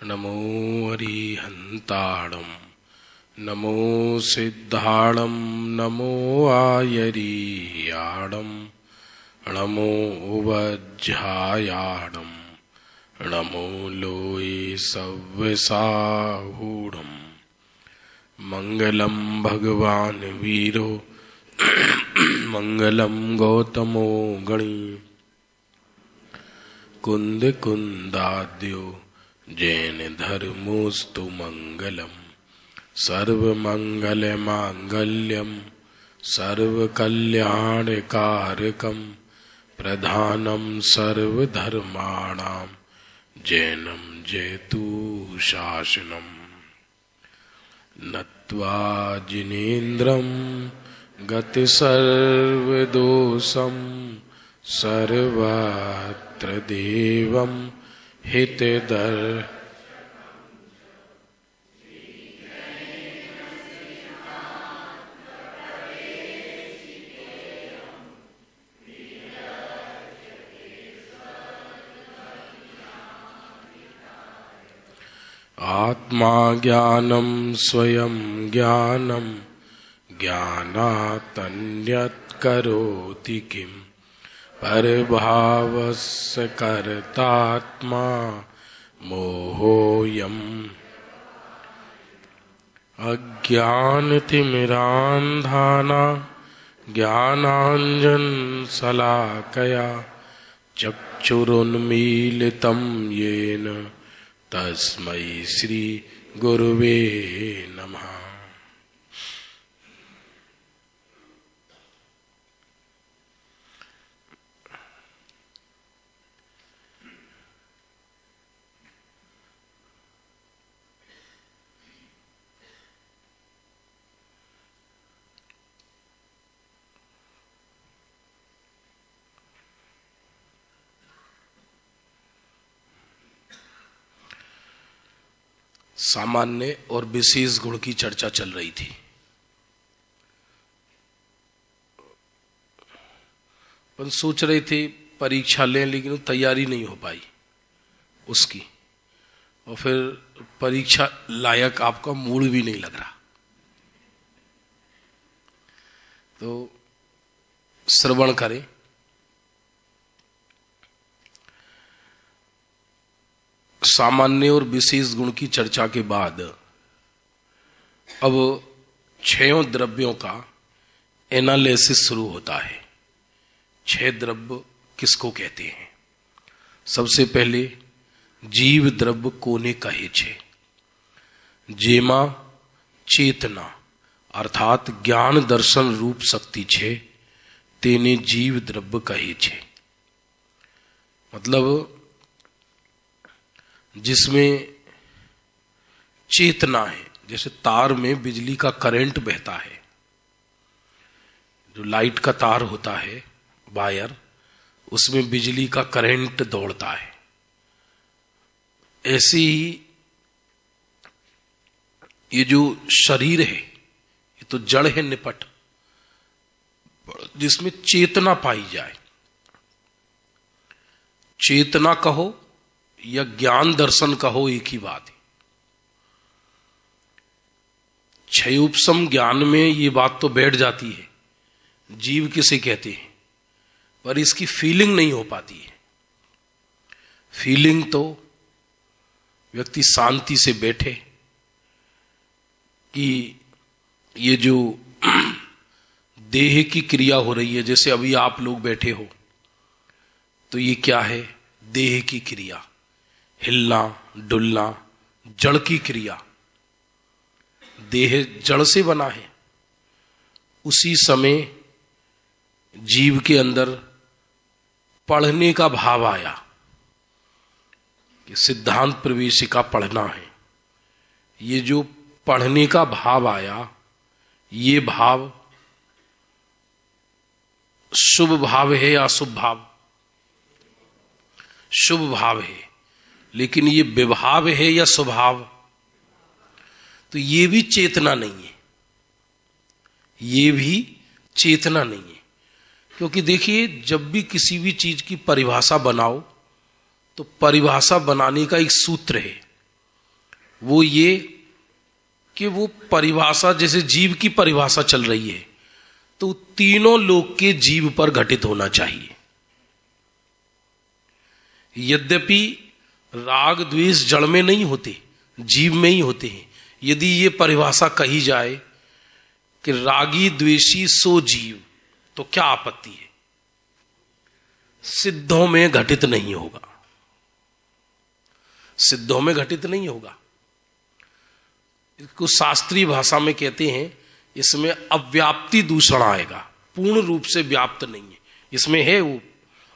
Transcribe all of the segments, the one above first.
नमो अरिहन्ताणं नमो सिद्धाणं नमो आयरीयाणं नमो वज्रायाणं नमो लोये सव्यसाहूढं मंगलम भगवान वीरो मंगलम गौतमो गणी कुंद कुंदाद्यो जैन धर्मोस्तु मंगलम सर्वमंगल मांगल्यम सर्वकल्याणकारकम प्रधानम सर्वधर्माणां जैनम जयतु शासनम नत्वा जिनेन्द्रं गतिसर्वदोषं सर्वत्र देवं हितदर आत्मा ज्ञानम स्वयं ज्ञानम ज्ञानातन्यत् करोति किम परभावस्य कर्तात्मा मोहोऽयम् अज्ञानतिमिरान्धाना ज्ञानाञ्जनशलाकया चक्षुरुन्मीलितं येन तस्मै श्री गुरुवे नमः। सामान्य और विशेष गुण की चर्चा चल रही थी। अपन सोच रहे थे परीक्षा लें, लेकिन तैयारी नहीं हो पाई उसकी, और फिर परीक्षा लायक आपका मूड भी नहीं लग रहा। तो श्रवण करें। सामान्य और विशेष गुण की चर्चा के बाद अब 6 द्रव्यों का एनालिसिस शुरू होता है। 6 द्रव्य किसको कहते हैं? सबसे पहले जीव द्रव्य कोने कहे छे? जेमा चेतना अर्थात ज्ञान दर्शन रूप शक्ति छे तेने जीव द्रव्य कहे छे। मतलब जिसमें चेतना है, जैसे तार में बिजली का करंट बहता है, जो लाइट का तार होता है वायर, उसमें बिजली का करंट दौड़ता है। ऐसे ही ये जो शरीर है ये तो जड़ है, निपट, जिसमें चेतना पाई जाए। चेतना कहो या ज्ञान दर्शन कहो, एक ही बात है। क्षयोपशम ज्ञान में ये बात तो बैठ जाती है, जीव किसे कहते हैं, पर इसकी फीलिंग नहीं हो पाती है। फीलिंग तो व्यक्ति शांति से बैठे कि ये जो देह की क्रिया हो रही है, जैसे अभी आप लोग बैठे हो, तो ये क्या है? देह की क्रिया, हिलना डुलना, जड़ की क्रिया। देह जड़ से बना है। उसी समय जीव के अंदर पढ़ने का भाव आया कि सिद्धांत प्रवेशिका पढ़ना है। ये जो पढ़ने का भाव आया, ये भाव शुभ भाव है या अशुभ भाव? शुभ भाव है। लेकिन ये विभाव है या स्वभाव? तो ये भी चेतना नहीं है, ये भी चेतना नहीं है। क्योंकि देखिए, जब भी किसी भी चीज की परिभाषा बनाओ तो परिभाषा बनाने का एक सूत्र है, वो ये कि वो परिभाषा, जैसे जीव की परिभाषा चल रही है, तो तीनों लोक के जीव पर घटित होना चाहिए। यद्यपि राग द्वेष जड़ में नहीं होते, जीव में ही होते हैं। यदि ये परिभाषा कही जाए कि रागी द्वेषी सो जीव, तो क्या आपत्ति है? सिद्धों में घटित नहीं होगा, सिद्धों में घटित नहीं होगा। इसको शास्त्रीय भाषा में कहते हैं, इसमें अव्याप्ति दूषण आएगा, पूर्ण रूप से व्याप्त नहीं है। इसमें है वो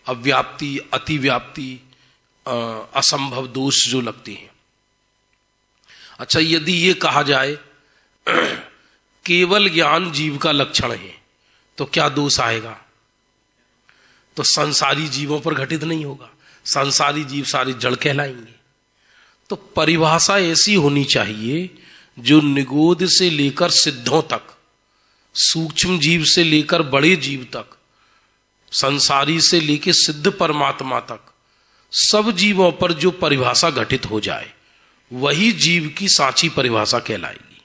अव्याप्ति, अतिव्याप्ति, असंभव दोष जो लगते हैं। अच्छा, यदि ये कहा जाए केवल ज्ञान जीव का लक्षण है, तो क्या दोष आएगा? तो संसारी जीवों पर घटित नहीं होगा, संसारी जीव सारे जड़ कहलाएंगे। तो परिभाषा ऐसी होनी चाहिए जो निगोद से लेकर सिद्धों तक, सूक्ष्म जीव से लेकर बड़े जीव तक, संसारी से लेकर सिद्ध परमात्मा तक, सब जीवों पर जो परिभाषा घटित हो जाए, वही जीव की साची परिभाषा कहलाएगी।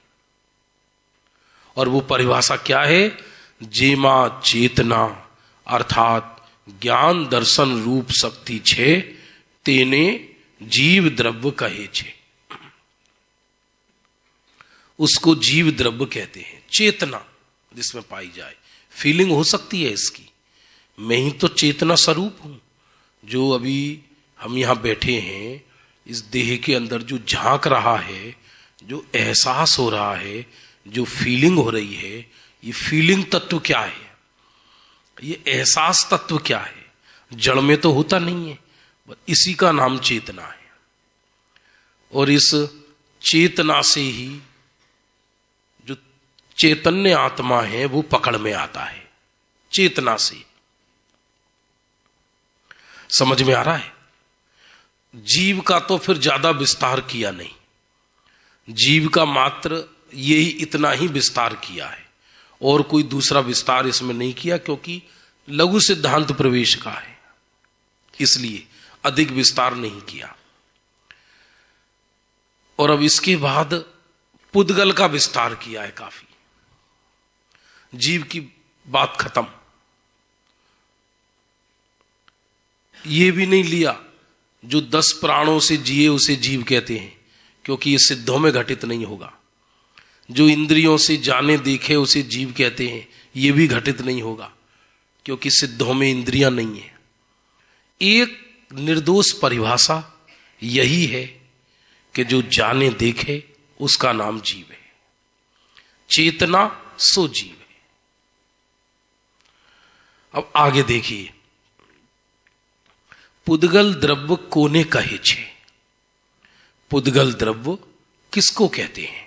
और वो परिभाषा क्या है? जेमा चेतना अर्थात ज्ञान दर्शन रूप शक्ति छे, तेने जीव द्रव्य कहे छे। उसको जीव द्रव्य कहते हैं। चेतना जिसमें पाई जाए, फीलिंग हो सकती है इसकी, मैं ही तो चेतना स्वरूप हूं। जो अभी हम यहां बैठे हैं, इस देह के अंदर जो झांक रहा है, जो एहसास हो रहा है, जो फीलिंग हो रही है, ये फीलिंग तत्व क्या है? ये एहसास तत्व क्या है? जड़ में तो होता नहीं है, इसी का नाम चेतना है। और इस चेतना से ही जो चैतन्य आत्मा है वो पकड़ में आता है, चेतना से। समझ में आ रहा है? जीव का तो फिर ज्यादा विस्तार किया नहीं, जीव का मात्र यही इतना ही विस्तार किया है, और कोई दूसरा विस्तार इसमें नहीं किया, क्योंकि लघु सिद्धांत प्रवेश का है, इसलिए अधिक विस्तार नहीं किया। और अब इसके बाद पुद्गल का विस्तार किया है काफी। जीव की बात खत्म, ये भी नहीं लिया जो 10 प्राणों से जिए उसे जीव कहते हैं, क्योंकि ये सिद्धों में घटित नहीं होगा। जो इंद्रियों से जाने देखे उसे जीव कहते हैं, ये भी घटित नहीं होगा, क्योंकि सिद्धों में इंद्रियां नहीं है। एक निर्दोष परिभाषा यही है कि जो जाने देखे उसका नाम जीव है। चेतना सो जीव है। अब आगे देखिए, पुद्गल द्रव्य कोने कहे छे। पुद्गल द्रव्य किसको कहते हैं?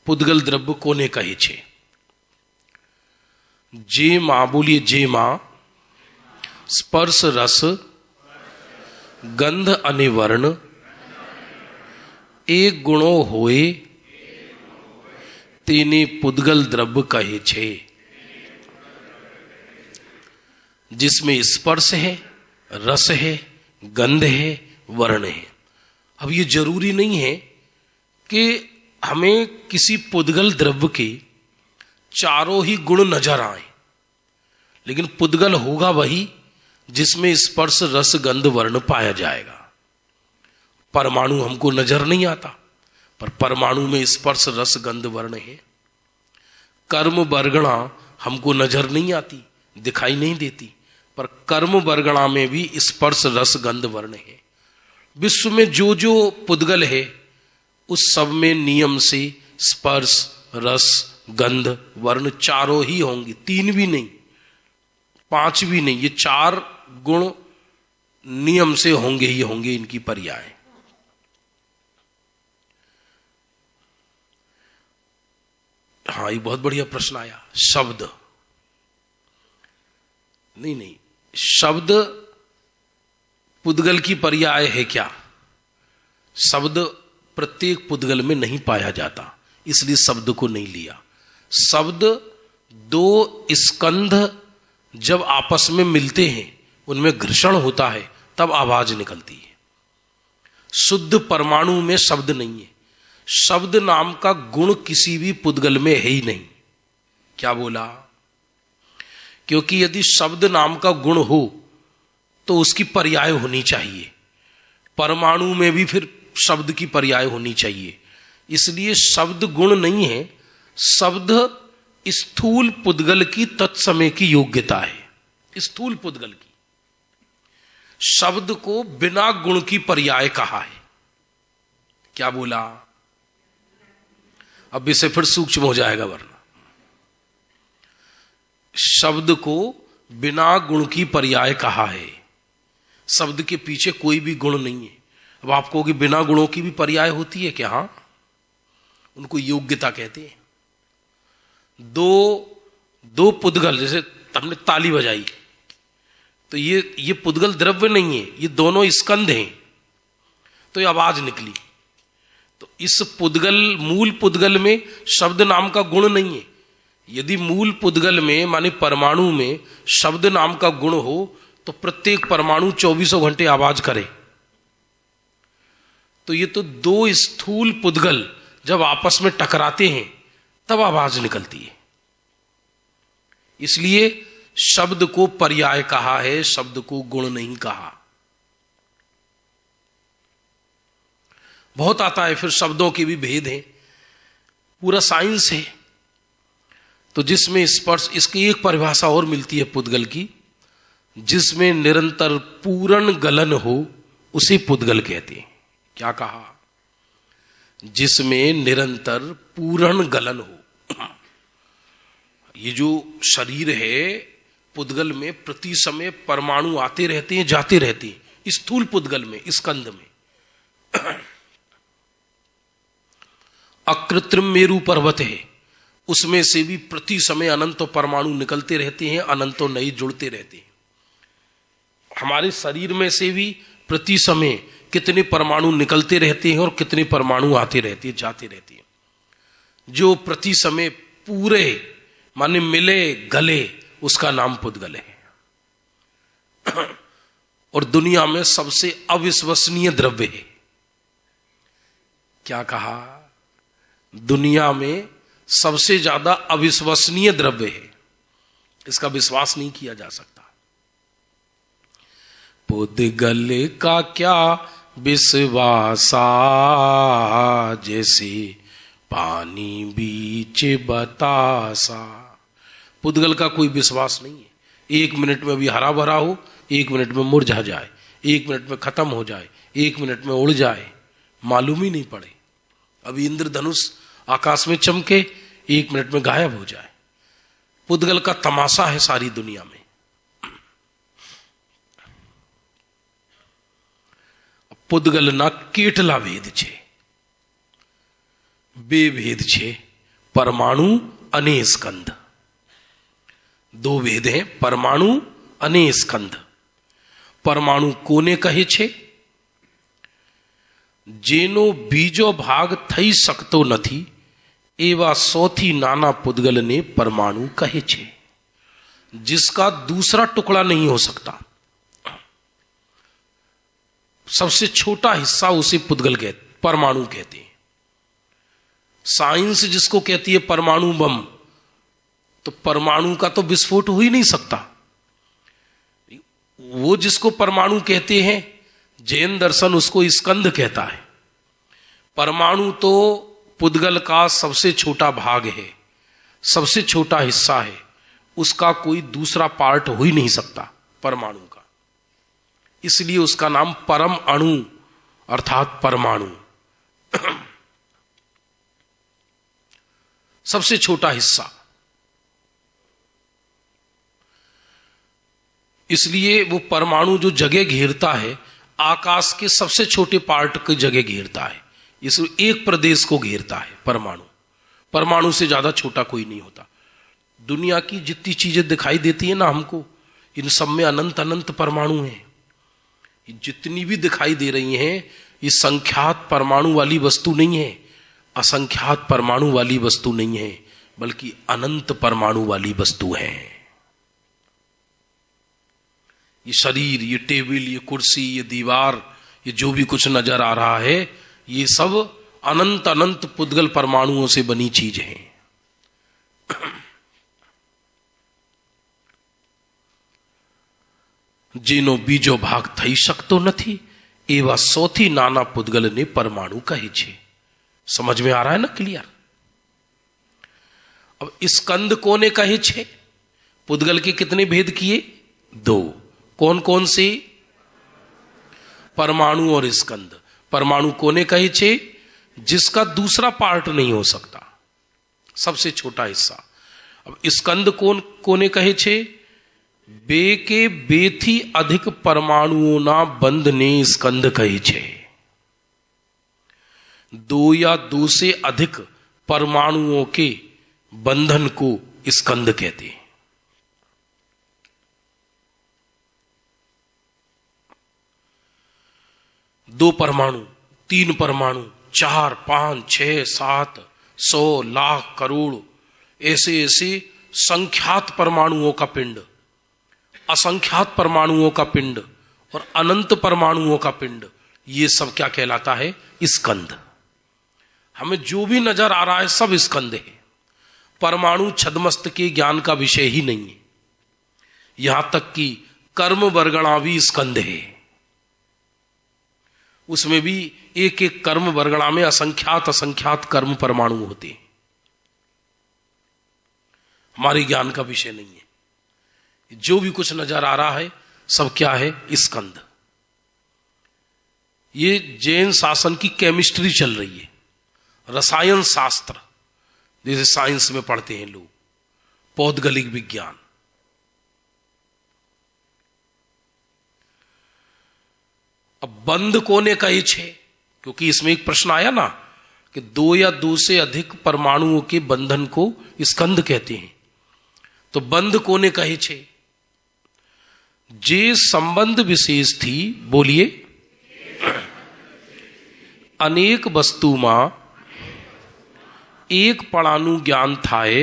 पुद्गल द्रव्य कोने कहे छे? जे मां, बोलिए जे मां, स्पर्श रस गंध अनिवर्ण एक गुणो होए, तेने पुद्गल द्रव्य कहे छे। जिसमें स्पर्श है, रस है, गंध है, वर्ण है। अब ये जरूरी नहीं है कि हमें किसी पुद्गल द्रव्य के चारों ही गुण नजर आए, लेकिन पुद्गल होगा वही जिसमें स्पर्श रस गंध वर्ण पाया जाएगा। परमाणु हमको नजर नहीं आता, पर परमाणु में स्पर्श रस गंध वर्ण है। कर्म वर्गणा हमको नजर नहीं आती, दिखाई नहीं देती, पर कर्म वर्गणा में भी स्पर्श रस गंध वर्ण है। विश्व में जो जो पुद्गल है उस सब में नियम से स्पर्श रस गंध वर्ण चारों ही होंगे, 3 भी नहीं, 5 भी नहीं, ये 4 गुण नियम से होंगे ही होंगे, इनकी पर्याय। हाँ, ये बहुत बढ़िया प्रश्न आया। शब्द नहीं, शब्द पुद्गल की पर्याय है क्या? शब्द प्रत्येक पुद्गल में नहीं पाया जाता, इसलिए शब्द को नहीं लिया। शब्द 2 स्कंध जब आपस में मिलते हैं, उनमें घर्षण होता है, तब आवाज निकलती है। शुद्ध परमाणु में शब्द नहीं है। शब्द नाम का गुण किसी भी पुद्गल में है ही नहीं। क्या बोला? क्योंकि यदि शब्द नाम का गुण हो तो उसकी पर्याय होनी चाहिए। परमाणु में भी फिर शब्द की पर्याय होनी चाहिए। इसलिए शब्द गुण नहीं है, शब्द स्थूल पुद्गल की तत्समय की योग्यता है। स्थूल पुद्गल की शब्द को बिना गुण की पर्याय कहा है। क्या बोला? अब इसे फिर सूक्ष्म हो जाएगा, वरना शब्द को बिना गुण की पर्याय कहा है। शब्द के पीछे कोई भी गुण नहीं है। अब आप कहोगे बिना गुणों की भी पर्याय होती है क्या? हां, उनको योग्यता कहते हैं। दो पुद्गल, जैसे हमने ताली बजाई, तो ये पुद्गल द्रव्य नहीं है, ये दोनों स्कंध हैं, तो ये आवाज निकली। तो इस पुद्गल, मूल पुद्गल में शब्द नाम का गुण नहीं है। यदि मूल पुद्गल में माने परमाणु में शब्द नाम का गुण हो तो प्रत्येक परमाणु 24 घंटे आवाज करे। तो ये तो दो स्थूल पुद्गल जब आपस में टकराते हैं तब आवाज निकलती है। इसलिए शब्द को पर्याय कहा है, शब्द को गुण नहीं कहा। बहुत आता है, फिर शब्दों के भी भेद हैं, पूरा साइंस है। तो जिसमें स्पर्श, इसकी एक परिभाषा और मिलती है पुद्गल की, जिसमें निरंतर पूर्ण गलन हो उसे पुद्गल कहते हैं। क्या कहा? जिसमें निरंतर पूर्ण गलन हो। ये जो शरीर है पुद्गल में प्रति समय परमाणु आते रहते हैं, जाते रहते हैं। स्थूल पुद्गल में, स्कंध में अकृत्रिम मेरु पर्वत है, उसमें से भी प्रति समय अनंत परमाणु निकलते रहते हैं, अनंतों नए जुड़ते रहते हैं। हमारे शरीर में से भी प्रति समय कितने परमाणु निकलते रहते हैं और कितने परमाणु आते रहते हैं, जाते रहते हैं। जो प्रति समय पूरे माने मिले गले, उसका नाम पुद्गल है। और दुनिया में सबसे अविश्वसनीय द्रव्य है। क्या कहा? दुनिया में सबसे ज्यादा अविश्वसनीय द्रव्य है, इसका विश्वास नहीं किया जा सकता। पुद्गल का क्या विश्वासा, जैसे पानी बीच बतासा। पुद्गल का कोई विश्वास नहीं है। 1 मिनट में भी हरा भरा हो, 1 मिनट में मुरझा जाए, 1 मिनट में खत्म हो जाए, 1 मिनट में उड़ जाए, मालूम ही नहीं पड़े। अभी इंद्रधनुष आकाश में चमके, 1 मिनट में गायब हो जाए। पुद्गल का तमाशा है सारी दुनिया में। पुद्गल ना केटला भेद छे, बेभेद छे, परमाणु अने स्कंध। 2 भेद हैं, परमाणु अने स्कंध। परमाणु कोने कहे छे? जेनो बीजो भाग थई सकतो नथी, एवा सौथी नाना पुद्गल ने परमाणु कहे छे। जिसका दूसरा टुकड़ा नहीं हो सकता, सबसे छोटा हिस्सा उसे पुद्गल कहते, परमाणु कहते हैं। साइंस जिसको कहती है परमाणु बम, तो परमाणु का तो विस्फोट हो ही नहीं सकता। वो जिसको परमाणु कहते हैं, जैन दर्शन उसको स्कंध कहता है। परमाणु तो पुद्गल का सबसे छोटा भाग है, सबसे छोटा हिस्सा है, उसका कोई दूसरा पार्ट हो ही नहीं सकता परमाणु का। इसलिए उसका नाम परम अणु अर्थात परमाणु। सबसे छोटा हिस्सा। इसलिए वो परमाणु जो जगह घेरता है, आकाश के सबसे छोटे पार्ट की जगह घेरता है। इस एक प्रदेश को घेरता है परमाणु। परमाणु से ज्यादा छोटा कोई नहीं होता। दुनिया की जितनी चीजें दिखाई देती है ना हमको, इन सब में अनंत अनंत परमाणु हैं। जितनी भी दिखाई दे रही हैं, ये संख्यात परमाणु वाली वस्तु नहीं है, असंख्यात परमाणु वाली वस्तु नहीं है, बल्कि अनंत परमाणु वाली वस्तु है। ये शरीर, ये टेबल, ये कुर्सी, ये दीवार, ये जो भी कुछ नजर आ रहा है ये सब अनंत अनंत पुद्गल परमाणुओं से बनी चीज है। जेनो बीजो भाग थई सकतो નથી एवा सौथी नाना पुद्गल ने परमाणु कहे छे। समझ में आ रहा है ना क्लियर? अब स्कंद कोने कहे छे? पुद्गल के कितने भेद किए? 2। कौन कौन से? परमाणु और स्कंद। परमाणु कोने कहे छे? जिसका दूसरा पार्ट नहीं हो सकता, सबसे छोटा हिस्सा। अब स्कंद कोने कहे छे? बे के बेथी अधिक परमाणुओं ना बंध ने स्कंद कहे छे। 2 या 2 से अधिक परमाणुओं के बंधन को स्कंद कहते हैं। दो परमाणु, 3 परमाणु, 4, 5, 6, 7, 100, लाख, करोड़, ऐसे ऐसे संख्यात परमाणुओं का पिंड, असंख्यात परमाणुओं का पिंड और अनंत परमाणुओं का पिंड, ये सब क्या कहलाता है? स्कंद। हमें जो भी नजर आ रहा है सब स्कंद है। परमाणु छद्मस्त के ज्ञान का विषय ही नहीं है। यहां तक कि कर्म वर्गणा भी स्कंद है। उसमें भी एक एक कर्म वर्गणा में असंख्यात असंख्यात कर्म परमाणु होते हैं। हमारे ज्ञान का विषय नहीं है। जो भी कुछ नजर आ रहा है सब क्या है? स्कंद। ये जैन शासन की केमिस्ट्री चल रही है, रसायन शास्त्र जैसे साइंस में पढ़ते हैं लोग, पौधगलिक विज्ञान। अब बंध कोने कहे छे? क्योंकि इसमें एक प्रश्न आया ना कि 2 या 2 से अधिक परमाणुओं के बंधन को स्कंद कहते हैं। तो बंध कोने कहे छे? जे संबंध विशेष थी, बोलिए, अनेक वस्तु मां एक पड़ानु ज्ञान थाए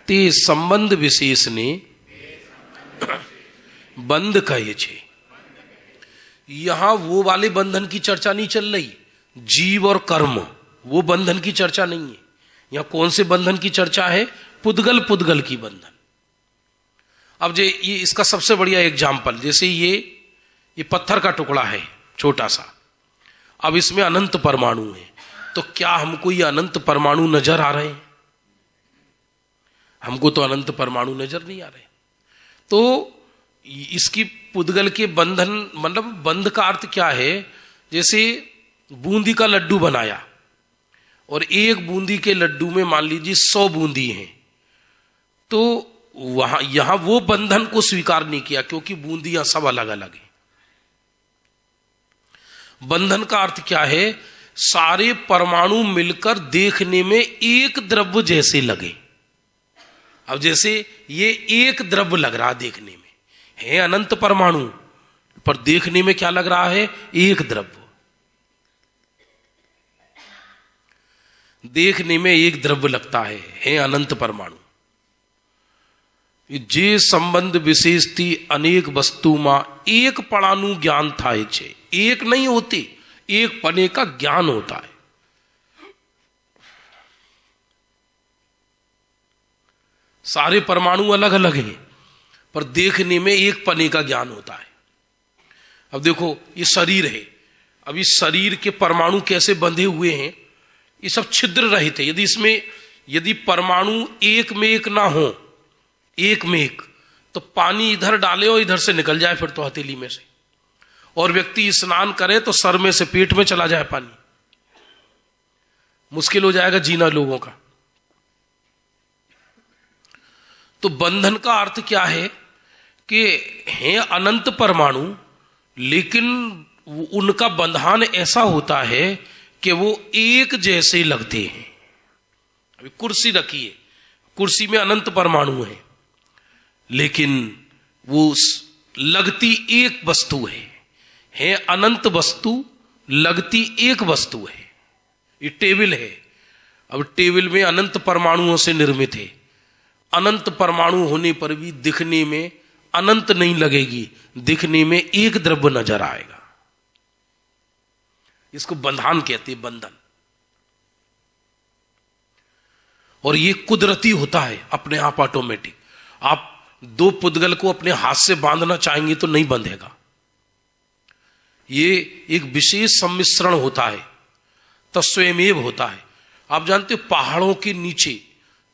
ते संबंध विशेष ने बंध कहे छे। यहां वो वाले बंधन की चर्चा नहीं चल रही, जीव और कर्म, वो बंधन की चर्चा नहीं है। यहां कौन से बंधन की चर्चा है? पुद्गल पुद्गल की बंधन। अब ये इसका सबसे बढ़िया एग्जाम्पल, जैसे ये पत्थर का टुकड़ा है छोटा सा, अब इसमें अनंत परमाणु है, तो क्या हमको ये अनंत परमाणु नजर आ रहे हैं? हमको तो अनंत परमाणु नजर नहीं आ रहे। तो इसकी पुद्गल के बंधन, मतलब बंध का अर्थ क्या है? जैसे बूंदी का लड्डू बनाया और एक बूंदी के लड्डू में मान लीजिए 100 बूंदी हैं, तो यहां वो बंधन को स्वीकार नहीं किया क्योंकि बूंदियां सब अलग अलग हैं। बंधन का अर्थ क्या है? सारे परमाणु मिलकर देखने में एक द्रव्य जैसे लगे। अब जैसे ये एक द्रव्य लग रहा देखने में, है अनंत परमाणु, पर देखने में क्या लग रहा है? एक द्रव्य। देखने में एक द्रव्य लगता है अनंत परमाणु। जे संबंध विशेष थी अनेक वस्तु मां एक पड़ानु ज्ञान थाए छे। एक नहीं होती, एक पने का ज्ञान होता है। सारे परमाणु अलग अलग हैं पर देखने में एक पने का ज्ञान होता है। अब देखो ये शरीर है, अब इस शरीर के परमाणु कैसे बंधे हुए हैं? ये सब छिद्र रहित है। यदि परमाणु एक में एक ना हो, एक में एक, तो पानी इधर डाले और इधर से निकल जाए फिर तो हथेली में से, और व्यक्ति स्नान करे तो सर में से पेट में चला जाए पानी, मुश्किल हो जाएगा जीना लोगों का। तो बंधन का अर्थ क्या है कि हैं अनंत परमाणु, लेकिन उनका बंधन ऐसा होता है कि वो एक जैसे लगते हैं। अभी कुर्सी रखी है, कुर्सी में अनंत परमाणु है, लेकिन वो लगती एक वस्तु है अनंत वस्तु, लगती एक वस्तु है। ये टेबल है, अब टेबल में अनंत परमाणुओं से निर्मित है। अनंत परमाणु होने पर भी दिखने में अनंत नहीं लगेगी, दिखने में एक द्रव्य नजर आएगा। इसको बंधन कहते हैं, बंधन। और ये कुदरती होता है, अपने आप ऑटोमेटिक। आप दो पुद्गल को अपने हाथ से बांधना चाहेंगे तो नहीं बंधेगा। ये एक विशेष सम्मिश्रण होता है, तत्स्वयमेव होता है। आप जानते हो पहाड़ों के नीचे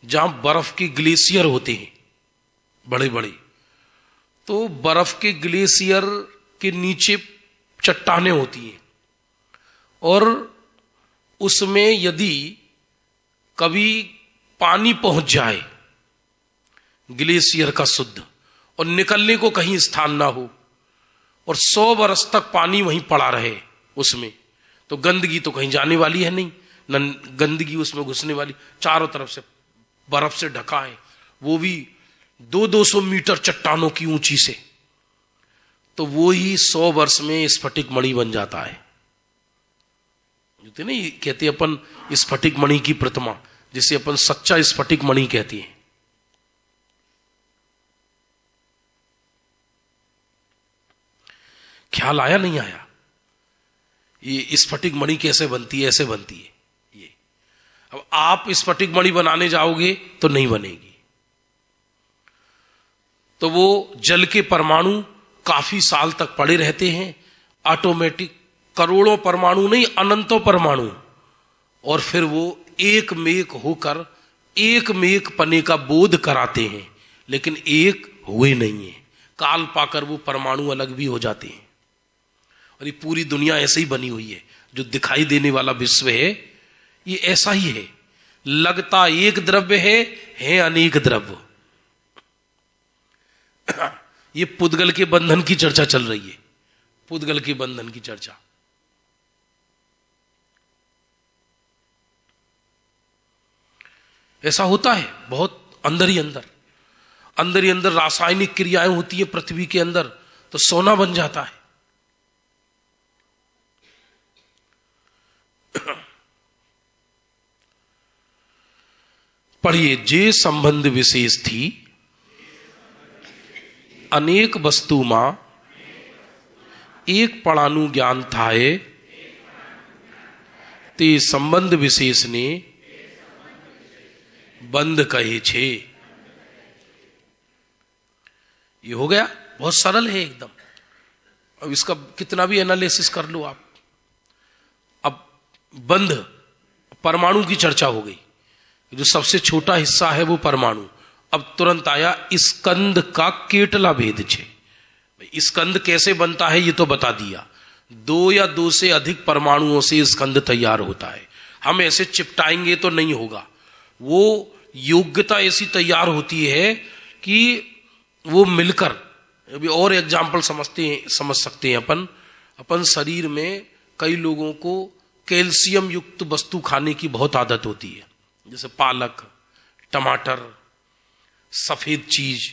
जहां बर्फ के ग्लेशियर होते हैं बड़े बड़े, तो बर्फ के ग्लेशियर के नीचे चट्टानें होती हैं, और उसमें यदि कभी पानी पहुंच जाए ग्लेशियर का शुद्ध, और निकलने को कहीं स्थान ना हो, और 100 बरस तक पानी वहीं पड़ा रहे उसमें, तो गंदगी तो कहीं जाने वाली है नहीं, न गंदगी उसमें घुसने वाली। चारों तरफ से बर्फ से ढका है, वो भी 200-200 मीटर चट्टानों की ऊंची से, तो वो ही 100 वर्ष में स्फटिक मणि बन जाता है। नहीं कहते अपन स्फटिक मणि की प्रतिमा, जिसे अपन सच्चा स्फटिक मणि कहती है। ख्याल आया नहीं आया? ये स्फटिक मणि कैसे बनती है? ऐसे बनती है ये। अब आप स्फटिक मणि बनाने जाओगे तो नहीं बनेगी। तो वो जल के परमाणु काफी साल तक पड़े रहते हैं, ऑटोमेटिक, करोड़ों परमाणु नहीं, अनंतों परमाणु, और फिर वो एक में एक होकर एक में एक पने का बोध कराते हैं, लेकिन एक हुए नहीं है। काल पाकर वो परमाणु अलग भी हो जाते हैं। और ये पूरी दुनिया ऐसे ही बनी हुई है, जो दिखाई देने वाला विश्व है ये ऐसा ही है। लगता एक द्रव्य है अनेक द्रव्य। ये पुद्गल के बंधन की चर्चा चल रही है, पुद्गल के बंधन की चर्चा। ऐसा होता है बहुत अंदर ही अंदर रासायनिक क्रियाएं होती है पृथ्वी के अंदर, तो सोना बन जाता है। पढ़िए, जे संबंध विशेष थी अनेक वस्तु मां एक पड़ानु ज्ञान थाए, ते संबंध विशेष ने बंद कहे छे। ये हो गया, बहुत सरल है एकदम। अब इसका कितना भी एनालिसिस कर लो आप। अब बंध, परमाणु की चर्चा हो गई, जो सबसे छोटा हिस्सा है वो परमाणु। अब तुरंत आया स्कंद का केटला भेद छे। स्कंद कैसे बनता है ये तो बता दिया। 2 या 2 से अधिक परमाणुओं से स्कंद तैयार होता है। हम ऐसे चिपटाएंगे तो नहीं होगा। वो योग्यता ऐसी तैयार होती है कि वो मिलकर, अभी और एग्जाम्पल समझ सकते हैं अपन शरीर में कई लोगों को कैल्शियम युक्त वस्तु खाने की बहुत आदत होती है, जैसे पालक, टमाटर, सफेद चीज।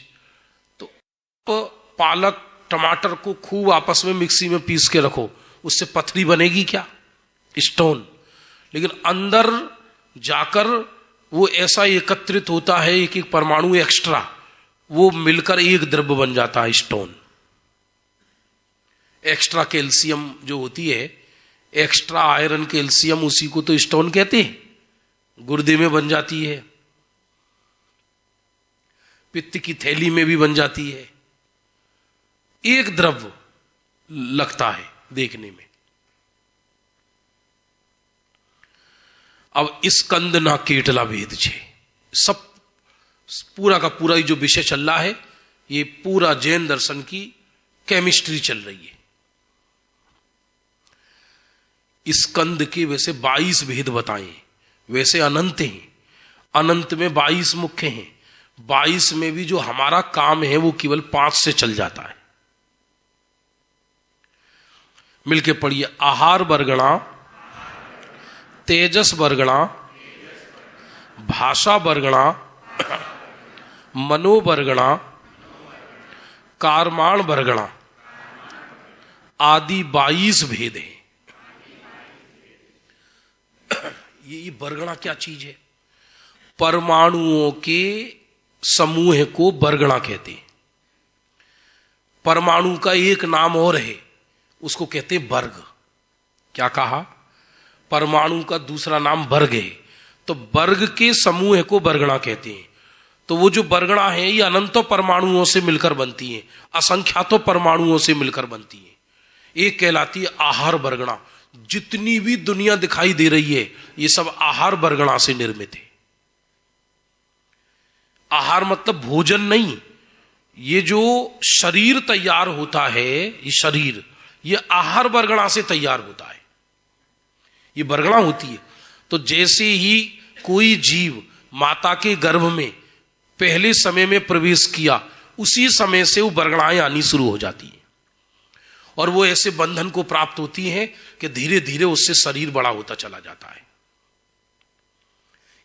तो पालक टमाटर को खूब आपस में मिक्सी में पीस के रखो, उससे पथरी बनेगी क्या? स्टोन। लेकिन अंदर जाकर वो ऐसा एकत्रित होता है, एक एक परमाणु एक्स्ट्रा, वो मिलकर एक द्रव्य बन जाता है, स्टोन। एक्स्ट्रा कैल्शियम जो होती है, एक्स्ट्रा आयरन कैल्शियम, उसी को तो स्टोन कहते हैं। गुर्दे में बन जाती है, पित्त की थैली में भी बन जाती है। एक द्रव्य लगता है देखने में। अब स्कंद ना केटला भेद छे, सब पूरा का पूरा जो विषय चल रहा है, ये पूरा जैन दर्शन की केमिस्ट्री चल रही है। स्कंद के वैसे 22 भेद बताए, वैसे अनंत हैं। अनंत में 22 मुख्य हैं। 22 में भी जो हमारा काम है वो केवल 5 से चल जाता है। मिलके पढ़िए, आहार वर्गणा, तेजस वर्गणा, भाषा वर्गणा, मनोवर्गणा, कार्माण वर्गणा आदि 22 भेद हैं। ये वर्गणा क्या चीज है? परमाणुओं के समूह को वर्गणा कहते हैं। परमाणु का एक नाम और है, उसको कहते हैं वर्ग। क्या कहा? परमाणु का दूसरा नाम वर्ग है। तो वर्ग के समूह को वर्गणा कहते हैं। तो वो जो वर्गणा है ये अनंतों परमाणुओं से मिलकर बनती है, असंख्यातों परमाणुओं से मिलकर बनती है। एक कहलाती है आहार वर्गणा। जितनी भी दुनिया दिखाई दे रही है ये सब आहार वर्गणा से निर्मित है। आहार मतलब भोजन नहीं, ये जो शरीर तैयार होता है, ये शरीर ये आहार वर्गणा से तैयार होता है, ये वर्गणा होती है। तो जैसे ही कोई जीव माता के गर्भ में पहले समय में प्रवेश किया, उसी समय से वो वर्गणाएं आनी शुरू हो जाती हैं और वो ऐसे बंधन को प्राप्त होती हैं कि धीरे धीरे उससे शरीर बड़ा होता चला जाता है।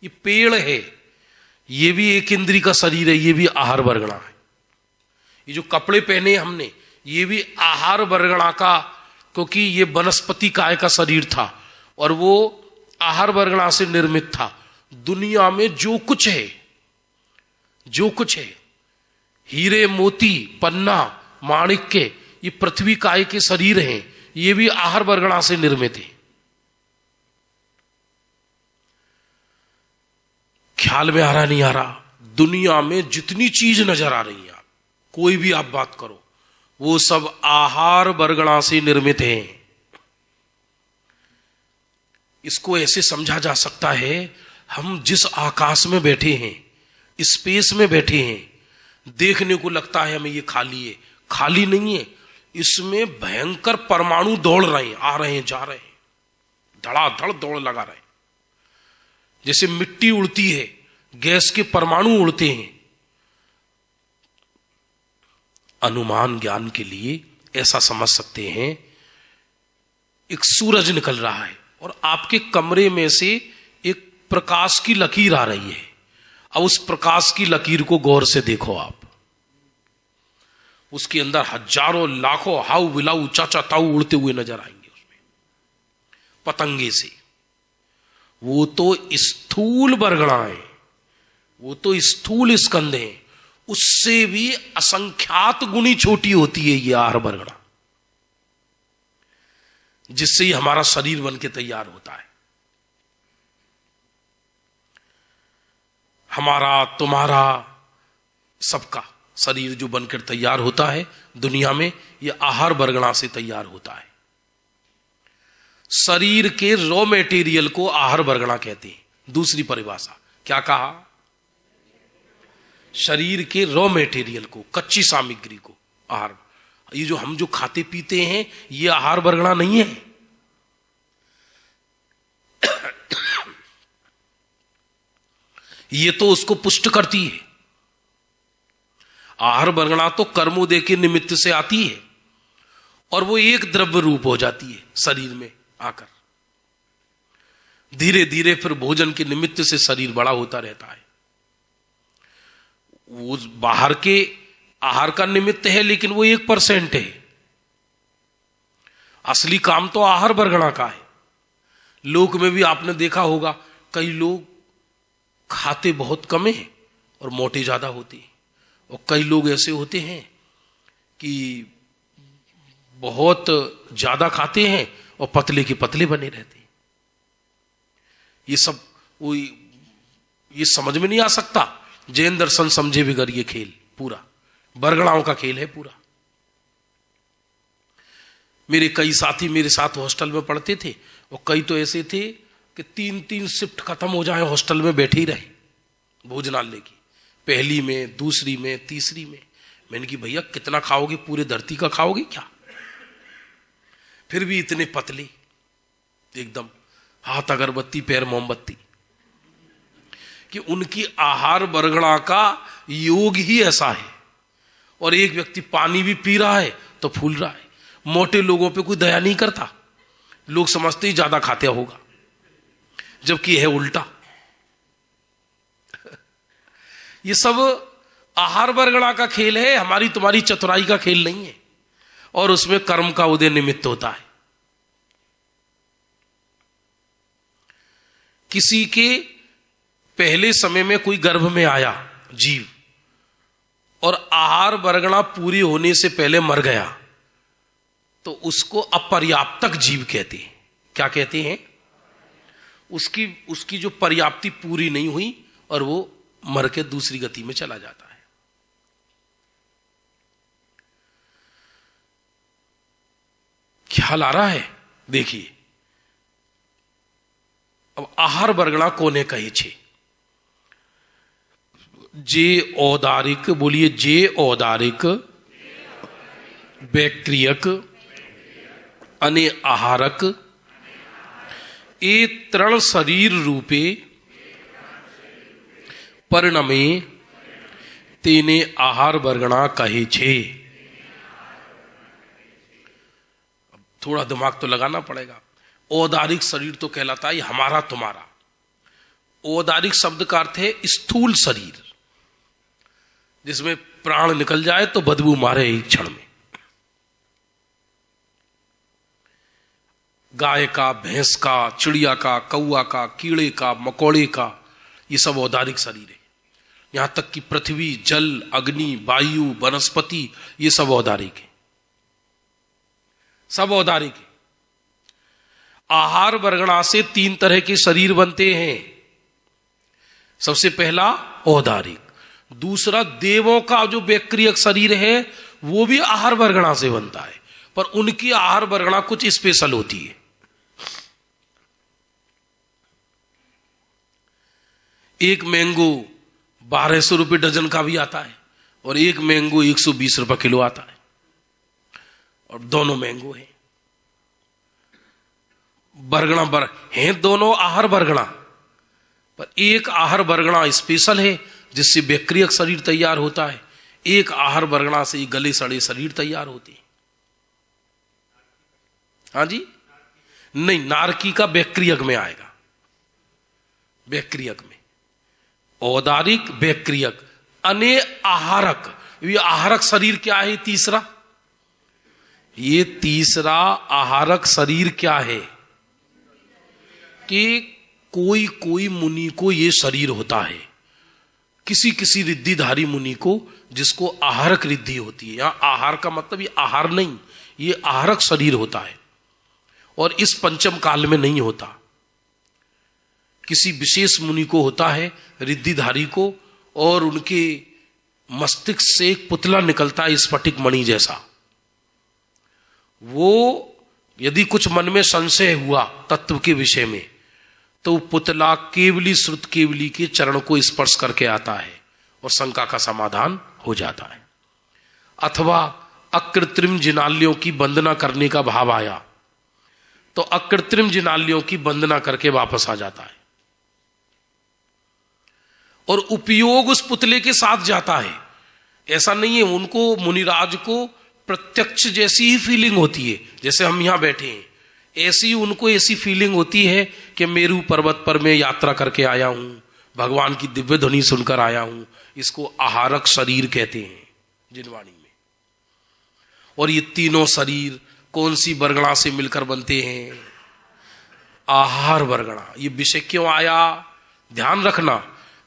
ये पेड़ है, ये भी एक इंद्री का शरीर है, ये भी आहार वर्गणा है। ये जो कपड़े पहने हमने, ये भी आहार वर्गणा का, क्योंकि ये वनस्पति काय का शरीर था और वो आहार वर्गणा से निर्मित था। दुनिया में जो कुछ है, जो कुछ है, हीरे मोती पन्ना माणिक्य, ये पृथ्वी काय के शरीर हैं, ये भी आहार वर्गणा से निर्मित है। ख्याल में आ रहा नहीं आ रहा? दुनिया में जितनी चीज नजर आ रही है, कोई भी आप बात करो, वो सब आहार वर्गणा से निर्मित है। इसको ऐसे समझा जा सकता है, हम जिस आकाश में बैठे हैं, स्पेस में बैठे हैं, देखने को लगता है हमें ये खाली है, खाली नहीं है। इसमें भयंकर परमाणु दौड़ रहे हैं, आ रहे हैं, जा रहे हैं, धड़ाधड़ दौड़ लगा रहे हैं। जैसे मिट्टी उड़ती है, गैस के परमाणु उड़ते हैं। अनुमान ज्ञान के लिए ऐसा समझ सकते हैं, एक सूरज निकल रहा है और आपके कमरे में से एक प्रकाश की लकीर आ रही है। अब उस प्रकाश की लकीर को गौर से देखो आप, उसके अंदर हजारों लाखों हाउ बिलाऊ चाचा ताऊ उड़ते हुए नजर आएंगे, उसमें पतंगे से। वो तो स्थूल वर्गणा है, वो तो स्थूल स्कंद है, उससे भी असंख्यात गुणी छोटी होती है ये आहार वर्गणा, जिससे ही हमारा शरीर बन के तैयार होता है। हमारा, तुम्हारा, सबका शरीर जो बनकर तैयार होता है दुनिया में, यह आहार वर्गणा से तैयार होता है। शरीर के रॉ मटेरियल को आहार वर्गणा कहते हैं। दूसरी परिभाषा क्या कहा? शरीर के रॉ मटेरियल को, कच्ची सामग्री को आहार। ये जो हम जो खाते पीते हैं ये आहार वर्गणा नहीं है। ये तो उसको पुष्ट करती है। आहार वर्गणा तो कर्मोदय के निमित्त से आती है और वो एक द्रव्य रूप हो जाती है शरीर में आकर। धीरे धीरे फिर भोजन के निमित्त से शरीर बड़ा होता रहता है। वो बाहर के आहार का निमित्त है, लेकिन वो 1% है। असली काम तो आहार वर्गणा का है। लोक में भी आपने देखा होगा, कई लोग खाते बहुत कम है और मोटे ज्यादा होते हैं, और कई लोग ऐसे होते हैं कि बहुत ज्यादा खाते हैं और पतले के पतले बने रहते हैं। ये सब वो ये समझ में नहीं आ सकता। जैन दर्शन समझे बिगर ये खेल पूरा वर्गणाओं का खेल है पूरा। मेरे कई साथी मेरे साथ हॉस्टल में पढ़ते थे और कई तो ऐसे थे कि 3-3 शिफ्ट खत्म हो जाए हॉस्टल में बैठे ही रहे भोजनालय की, पहली में, दूसरी में, तीसरी में। मैंने कि भैया कितना खाओगे, पूरे धरती का खाओगे क्या? फिर भी इतने पतले, एकदम हाथ अगरबत्ती पैर मोमबत्ती, कि उनकी आहार वर्गणा का योग ही ऐसा है। और एक व्यक्ति पानी भी पी रहा है तो फूल रहा है। मोटे लोगों पे कोई दया नहीं करता, लोग समझते ही ज्यादा खाते होगा, जबकि है उल्टा। ये सब आहार वर्गणा का खेल है, हमारी तुम्हारी चतुराई का खेल नहीं है। और उसमें कर्म का उदय निमित्त होता है। किसी के पहले समय में कोई गर्भ में आया जीव, और आहार वर्गणा पूरी होने से पहले मर गया तो उसको अपर्याप्तक जीव कहते हैं। क्या कहते हैं? उसकी जो पर्याप्ति पूरी नहीं हुई और वो मर के दूसरी गति में चला जाता है। ख्याल आ रहा है? देखिए, अब आहार वर्गणा कोने कही छे? जे औदारिक, बोलिए, जे औदारिक, बैक्रियक, अने आहारक, ए तृण शरीर रूपे परिणमे तेने आहार वर्गणा कहे छे। थोड़ा दिमाग तो लगाना पड़ेगा। औदारिक शरीर तो कहलाता है हमारा तुम्हारा। औदारिक शब्द का अर्थ है स्थूल शरीर, जिसमें प्राण निकल जाए तो बदबू मारे एक क्षण में। गाय का, भैंस का, चिड़िया का, कौआ का, कीड़े का, मकोड़े का, ये सब औदारिक शरीर है। यहां तक कि पृथ्वी, जल, अग्नि, वायु, वनस्पति, ये सब औदारिक है, सब औदारिक है। आहार वर्गणा से 3 तरह के शरीर बनते हैं। सबसे पहला औदारिक, दूसरा देवों का जो बैक्रियक शरीर है वो भी आहार वर्गणा से बनता है, पर उनकी आहार वर्गणा कुछ स्पेशल होती है। एक मैंगो 1200 रुपये डजन का भी आता है और एक मैंगो 120 रुपये किलो आता है, और दोनों मैंगो हैं। वर्गणा हैं दोनों आहार वर्गणा, पर एक आहार वर्गणा स्पेशल है जिससे बैक्रियक शरीर तैयार होता है, एक आहार वर्गणा से गले सड़े शरीर तैयार होते हैं। हाँ जी, नहीं, नारकी का बैक्रियक में आएगा, बैक्रियक में। औदारिक, बैक्रियक, अने आहारक। ये आहारक शरीर क्या है? तीसरा, ये तीसरा आहारक शरीर क्या है कि कोई कोई मुनि को ये शरीर होता है, किसी किसी रिद्धिधारी मुनि को, जिसको आहारक रिद्धि होती है। यहां आहार का मतलब ये आहार नहीं, ये आहारक शरीर होता है, और इस पंचम काल में नहीं होता। किसी विशेष मुनि को होता है, रिद्धिधारी को, और उनके मस्तिष्क से एक पुतला निकलता है स्फटिक मणि जैसा। वो यदि कुछ मन में संशय हुआ तत्व के विषय में, तो पुतला केवली श्रुत केवली के चरण को स्पर्श करके आता है और शंका का समाधान हो जाता है। अथवा अकृत्रिम जिनाल्यों की वंदना करने का भाव आया तो अकृत्रिम जिनाल्यों की वंदना करके वापस आ जाता है, और उपयोग उस पुतले के साथ जाता है। ऐसा नहीं है, उनको, मुनिराज को प्रत्यक्ष जैसी ही फीलिंग होती है, जैसे हम यहां बैठे हैं ऐसी उनको ऐसी फीलिंग होती है कि मेरू पर्वत पर मैं यात्रा करके आया हूं, भगवान की दिव्य ध्वनि सुनकर आया हूं। इसको आहारक शरीर कहते हैं जिनवाणी में। और ये तीनों शरीर कौन सी वर्गणा से मिलकर बनते हैं? आहार वर्गणा। ये विषय क्यों आया? ध्यान रखना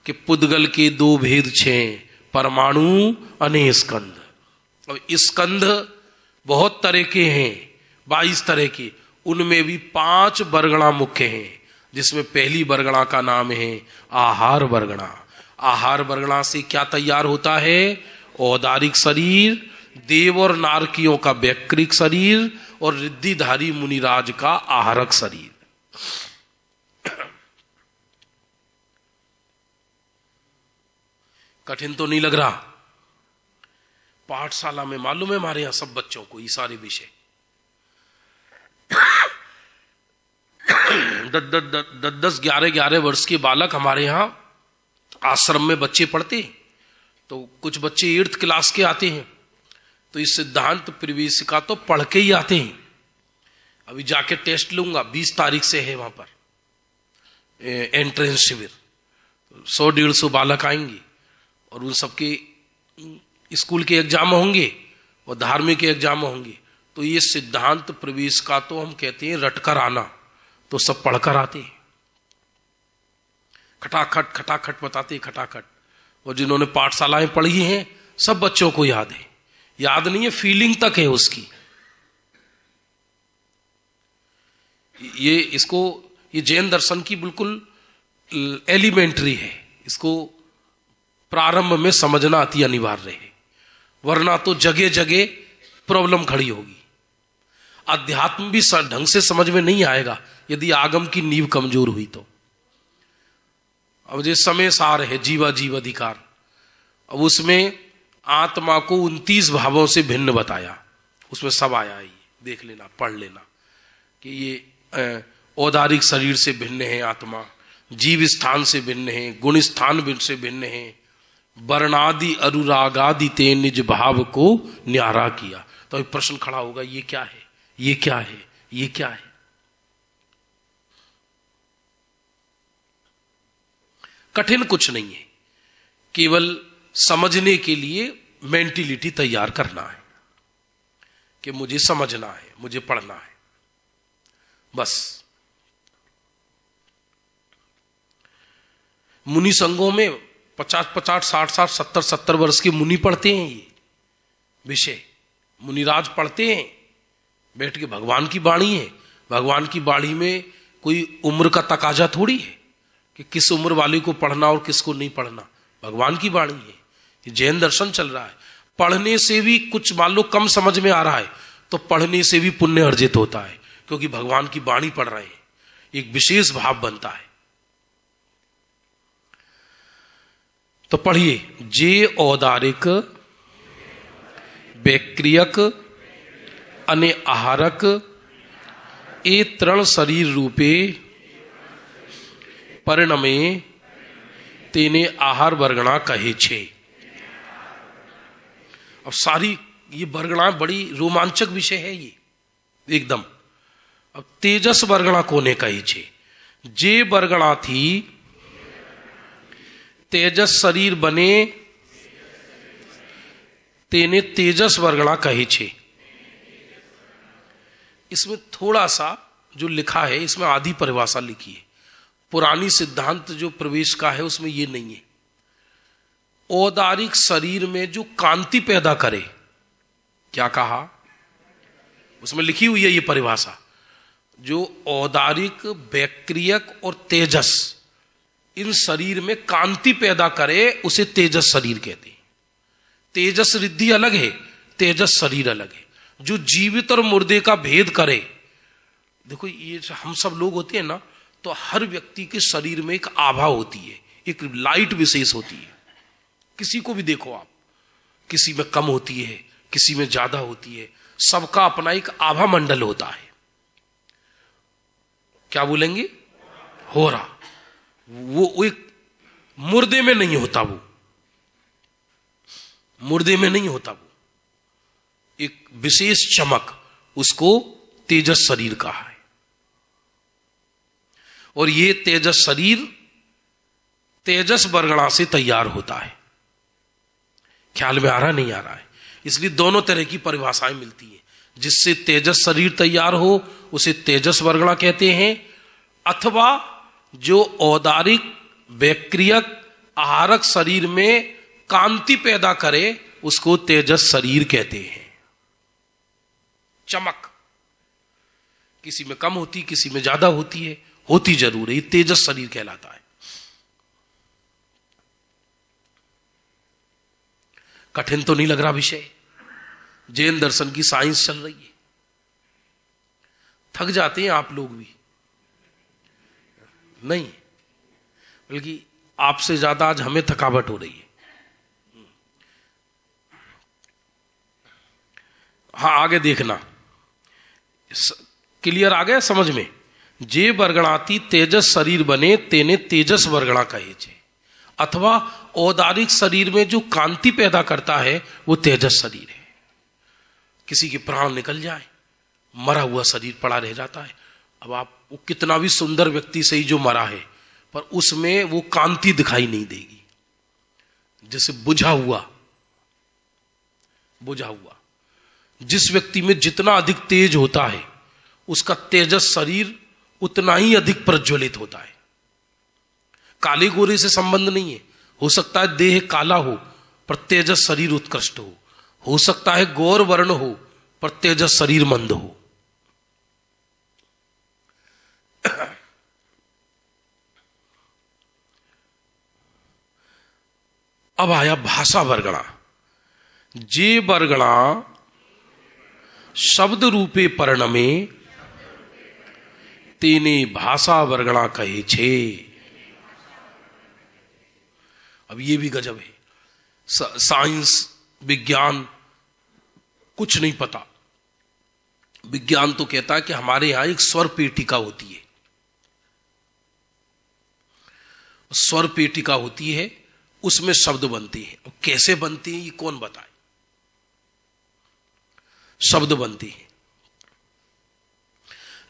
कि पुद्गल के 2 भेद छे, परमाणु अने स्कंध। अब स्कंध बहुत तरह के हैं, 22 तरह के, उनमें भी 5 वर्गणा मुख्य हैं, जिसमें पहली वर्गणा का नाम है आहार वर्गणा। आहार वर्गणा से क्या तैयार होता है? औदारिक शरीर, देव और नारकियों का बैक्रिक शरीर, और रिद्धिधारी मुनिराज का आहारक शरीर। कठिन तो नहीं लग रहा? पाठशाला में मालूम है हमारे यहां सब बच्चों को ये सारे विषय 10-11 वर्ष के बालक हमारे यहां आश्रम में बच्चे पढ़ते हैं। तो कुछ बच्चे 8th क्लास के आते हैं, तो इस सिद्धांत प्रवेशिका तो पढ़ के ही आते हैं। अभी जाके टेस्ट लूंगा, 20 तारीख से है वहां पर एंट्रेंस शिविर। 100-150 बालक आएंगे और उन सबके स्कूल के एग्जाम होंगे और धार्मिक एग्जाम होंगे। तो ये सिद्धांत प्रवेश का तो हम कहते हैं रटकर आना, तो सब पढ़कर आते हैं, खटाखट खटाखट बताते खटाखट। और जिन्होंने पाठशालाएं पढ़ी हैं सब बच्चों को याद है, याद नहीं है, फीलिंग तक है उसकी। ये जैन दर्शन की बिल्कुल एलिमेंट्री है, इसको प्रारंभ में समझना अति अनिवार्य है, वरना तो जगह जगह प्रॉब्लम खड़ी होगी। अध्यात्म भी ढंग से समझ में नहीं आएगा यदि आगम की नींव कमजोर हुई तो। अब जिस समय सार है जीवा जीव अधिकार, अब उसमें आत्मा को 29 भावों से भिन्न बताया, उसमें सब आया ही, देख लेना, पढ़ लेना कि ये औदारिक शरीर से भिन्न है आत्मा, जीव स्थान से भिन्न है, गुण स्थान से भिन्न है, वर्णादि अनुरागादि ते निज भाव को न्यारा किया। तो एक प्रश्न खड़ा होगा, ये क्या है, ये क्या है, ये क्या है? कठिन कुछ नहीं है, केवल समझने के लिए मेंटिलिटी तैयार करना है कि मुझे समझना है, मुझे पढ़ना है, बस। मुनि संघों में 50-50, 60-60, 70-70 वर्ष के मुनि पढ़ते हैं ये विषय, मुनिराज पढ़ते हैं बैठ के। भगवान की वाणी है, भगवान की वाणी में कोई उम्र का तकाजा थोड़ी है कि किस उम्र वाले को पढ़ना और किसको नहीं पढ़ना, भगवान की वाणी है। ये जैन दर्शन चल रहा है, पढ़ने से भी कुछ मान लो कम समझ में आ रहा है तो पढ़ने से भी पुण्य अर्जित होता है, क्योंकि भगवान की वाणी पढ़ रहे हैं, एक विशेष भाव बनता है। तो पढ़िए, जे औदारिक वैक्रियक अने आहारक ए तृण शरीर रूपे परिणमे तेने आहार वर्गणा कहे छे। अब सारी ये वर्गणा बड़ी रोमांचक विषय है ये एकदम। अब तेजस वर्गणा कोने कही छे? जे वर्गणा थी तेजस शरीर बने तेने तेजस वर्गणा कही छे। इसमें थोड़ा सा जो लिखा है, इसमें आधी परिभाषा लिखी है, पुरानी सिद्धांत जो प्रवेश का है उसमें ये नहीं है। औदारिक शरीर में जो कांति पैदा करे, क्या कहा उसमें लिखी हुई है ये परिभाषा, जो औदारिक वैक्रियक और तेजस इन शरीर में कांति पैदा करे उसे तेजस शरीर कहते हैं। तेजस रिद्धि अलग है, तेजस शरीर अलग है। जो जीवित और मुर्दे का भेद करे, देखो ये हम सब लोग होते हैं ना, तो हर व्यक्ति के शरीर में एक आभा होती है, एक लाइट विशेष होती है। किसी को भी देखो आप, किसी में कम होती है, किसी में ज्यादा होती है, सबका अपना एक आभा मंडल होता है। क्या बोलेंगे? हो रहा। वो एक मुर्दे में नहीं होता, वो मुर्दे में नहीं होता, वो एक विशेष चमक, उसको तेजस शरीर कहा है। और ये तेजस शरीर तेजस वर्गणा से तैयार होता है। ख्याल में आ रहा नहीं आ रहा है? इसलिए दोनों तरह की परिभाषाएं मिलती हैं। जिससे तेजस शरीर तैयार हो उसे तेजस वर्गणा कहते हैं, अथवा जो औदारिक वैक्रियक आहारक शरीर में कांति पैदा करे उसको तेजस शरीर कहते हैं। चमक किसी में कम होती, किसी में ज्यादा होती है, होती जरूर है, ये तेजस शरीर कहलाता है। कठिन तो नहीं लग रहा विषय? जैन दर्शन की साइंस चल रही है। थक जाते हैं आप लोग भी? नहीं, बल्कि आपसे ज्यादा आज हमें थकावट हो रही है। हाँ, आगे देखना, क्लियर आ गया समझ में? जे वर्गणाती तेजस शरीर बने तेने तेजस वर्गणा कहे छे, अथवा औदारिक शरीर में जो कांति पैदा करता है वो तेजस शरीर है। किसी के प्राण निकल जाए, मरा हुआ शरीर पड़ा रह जाता है। अब आप वो कितना भी सुंदर व्यक्ति सही जो मरा है, पर उसमें वो कांति दिखाई नहीं देगी, जैसे बुझा हुआ। जिस व्यक्ति में जितना अधिक तेज होता है उसका तेजस शरीर उतना ही अधिक प्रज्वलित होता है। काले गोरे से संबंध नहीं है। हो सकता है देह काला हो पर तेजस शरीर उत्कृष्ट हो सकता है गौर वर्ण हो पर तेजस शरीर मंद हो। अब आया भाषा वर्गणा। जे वर्गणा शब्द रूपे परिणमे तेने भाषा वर्गणा कहे छे। अब ये भी गजब है, साइंस विज्ञान कुछ नहीं पता। विज्ञान तो कहता है कि हमारे यहां एक स्वर पेटिका होती है, स्वर पेटिका होती है, उसमें शब्द बनते हैं। अब कैसे बनते हैं ये कौन बताए? शब्द बनते हैं।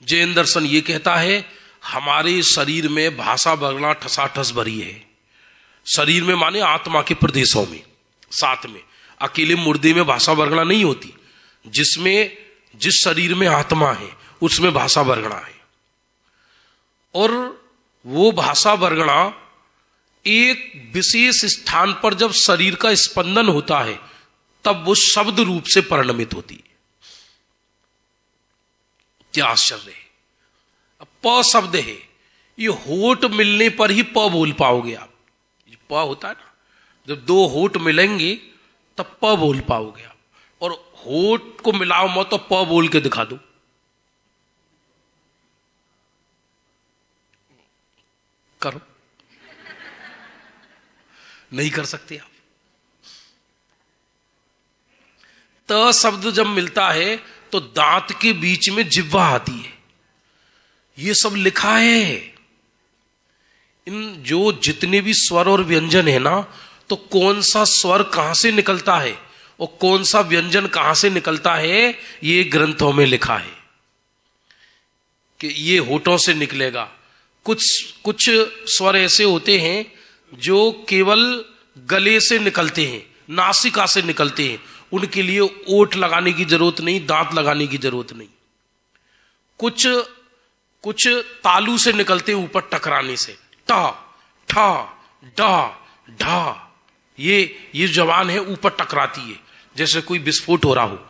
जैन दर्शन ये कहता है हमारे शरीर में भाषा वर्गणा ठसाठस भरी है। शरीर में माने आत्मा के प्रदेशों में, साथ में अकेले मुर्दे में भाषा वर्गणा नहीं होती। जिसमें जिस शरीर में आत्मा है उसमें भाषा वर्गणा है। और वो भाषा वर्गणा एक विशेष स्थान पर जब शरीर का स्पंदन होता है तब वो शब्द रूप से परिणमित होती है। क्या आश्चर्य है। अब प शब्द है, ये होठ मिलने पर ही प बोल पाओगे आप। प होता है ना, जब दो होठ मिलेंगे तब प बोल पाओगे आप। और होठ को मिलाओ मत तो प बोल के दिखा दो। करो, नहीं कर सकते आप। त शब्द जब मिलता है तो दांत के बीच में जिह्वा आती है। ये सब लिखा है। इन जो जितने भी स्वर और व्यंजन है ना, तो कौन सा स्वर कहां से निकलता है और कौन सा व्यंजन कहां से निकलता है, ये ग्रंथों में लिखा है कि ये होठों से निकलेगा। कुछ स्वर ऐसे होते हैं जो केवल गले से निकलते हैं, नासिका से निकलते हैं। उनके लिए ओठ लगाने की जरूरत नहीं, दांत लगाने की जरूरत नहीं। कुछ तालू से निकलते हैं, ऊपर टकराने से। टा ठा डा ढा, ये जबान है ऊपर टकराती है जैसे कोई विस्फोट हो रहा हो।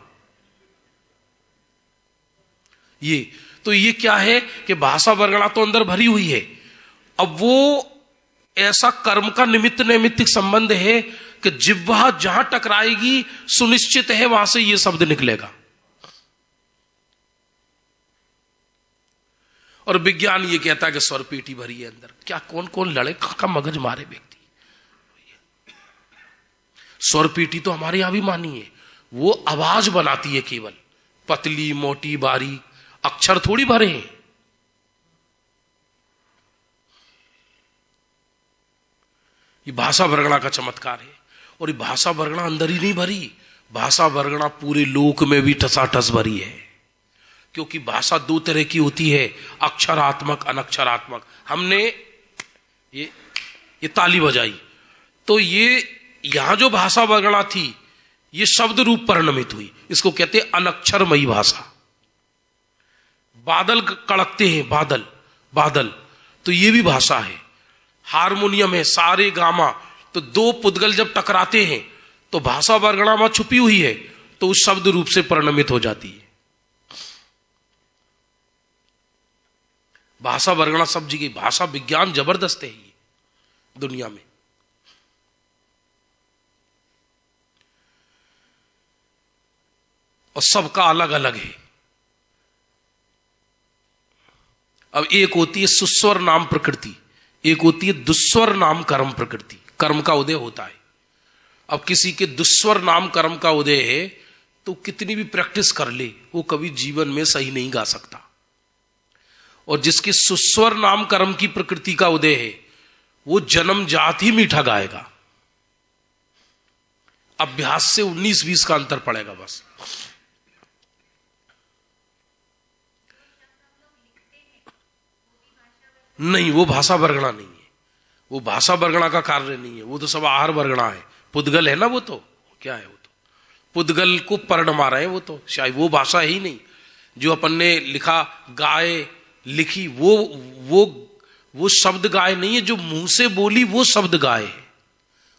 ये क्या है कि भाषा वर्गणा तो अंदर भरी हुई है। अब वो ऐसा कर्म का निमित्त नैमित्तिक संबंध है कि जिह्वा जहां टकराएगी सुनिश्चित है वहां से ये शब्द निकलेगा। और विज्ञान ये कहता है कि स्वर पेटी भरी है अंदर। क्या कौन कौन लड़े का मगज मारे व्यक्ति। स्वर पेटी तो हमारे यहां भी मानी है, वो आवाज बनाती है केवल, पतली मोटी बारीक, अक्षर थोड़ी भरे हैं। ये भाषा वर्गणा का चमत्कार है। और ये भाषा वर्गणा अंदर ही नहीं भरी, भाषा वर्गणा पूरे लोक में भी ठसाठस भरी है। क्योंकि भाषा दो तरह की होती है, अक्षरात्मक अनक्षरात्मक। हमने ये ताली बजाई तो ये यहां जो भाषा वर्गणा थी ये शब्द रूप परिणमित हुई, इसको कहते हैं अनक्षरमयी भाषा। बादल कड़कते हैं, बादल तो ये भी भाषा है। हारमोनियम है, सारे गामा, तो दो पुद्गल जब टकराते हैं तो भाषा वर्गणा में छुपी हुई है तो उस शब्द रूप से परिणमित हो जाती है। भाषा वर्गणा सब जगह, भाषा विज्ञान जबरदस्त है ये दुनिया में। और सबका अलग अलग है। अब एक होती है सुस्वर नाम प्रकृति, एक होती है दुस्वर नाम कर्म प्रकृति। कर्म का उदय होता है। अब किसी के दुस्वर नाम कर्म का उदय है तो कितनी भी प्रैक्टिस कर ले वो कभी जीवन में सही नहीं गा सकता। और जिसके सुस्वर नाम कर्म की प्रकृति का उदय है वो जन्म जात ही मीठा गाएगा। अभ्यास से 19-20 का अंतर पड़ेगा बस। नहीं, वो भाषा वर्गणा नहीं है, वो भाषा वर्गणा का कार्य नहीं है। वो तो सब आहार वर्गणा है। पुद्गल है ना, वो तो क्या है, वो तो पुद्गल को पर्ण मारा है। वो तो शायद वो भाषा ही नहीं। जो अपन ने लिखा, गाय लिखी, वो शब्द गाय नहीं है। जो मुंह से बोली वो शब्द गाय है,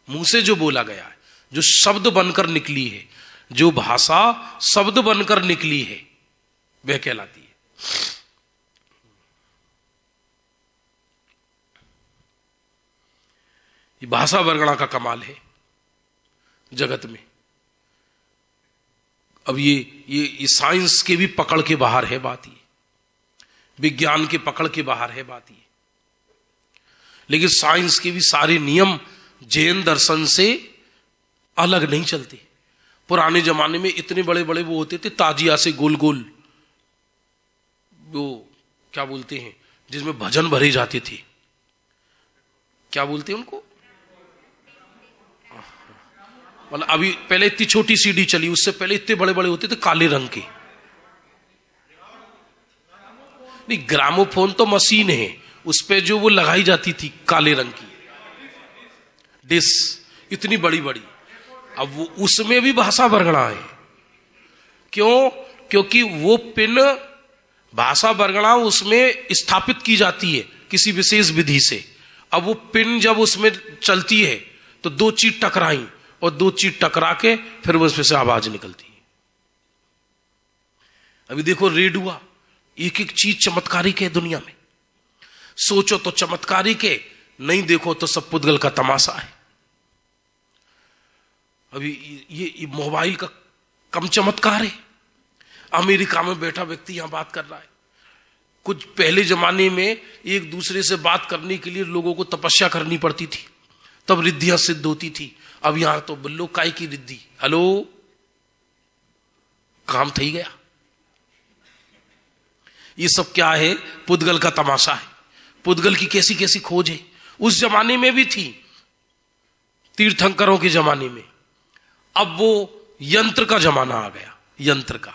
मुंह से जो बोला गया है। जो शब्द बनकर निकली है, जो भाषा शब्द बनकर निकली है, वह कहलाती है। ये भाषा वर्गणा का कमाल है जगत में। अब ये साइंस के भी पकड़ के बाहर है बात, ये विज्ञान के पकड़ के बाहर है बात ये। लेकिन साइंस के भी सारे नियम जैन दर्शन से अलग नहीं चलते। पुराने जमाने में इतने बड़े बड़े वो होते थे, ताजिया से गोल गोल, वो क्या बोलते हैं जिसमें भजन भरे जाते थे, क्या बोलते हैं उनको, मतलब अभी पहले इतनी छोटी सीडी चली, उससे पहले इतने बड़े बड़े होते थे काले रंग के। नहीं, ग्रामोफोन तो मशीन है, उस पे जो वो लगाई जाती थी काले रंग की डिश, इतनी बड़ी बड़ी। अब वो उसमें भी भाषा वर्गणा है। क्यों? क्योंकि वो पिन भाषा वर्गणा उसमें स्थापित की जाती है किसी विशेष विधि से। अब वो पिन जब उसमें चलती है तो दो चीज टकराई, और दो चीज टकरा के फिर वो उसमें से आवाज निकलती है। अभी देखो रेडियो, एक एक चीज चमत्कारिक है दुनिया में। सोचो तो चमत्कारिक है, नहीं देखो तो सब पुद्गल का तमाशा है। अभी ये मोबाइल का कम चमत्कार है। अमेरिका में बैठा व्यक्ति यहां बात कर रहा है। कुछ पहले जमाने में एक दूसरे से बात करने के लिए लोगों को तपस्या करनी पड़ती थी, तब रिद्धियां सिद्ध होती थी। अब यहां तो बल्लो काय की रिद्धि, हेलो, काम थई गया। ये सब क्या है? पुद्गल का तमाशा है। पुद्गल की कैसी कैसी खोज है। उस जमाने में भी थी, तीर्थंकरों के जमाने में। अब वो यंत्र का जमाना आ गया, यंत्र का।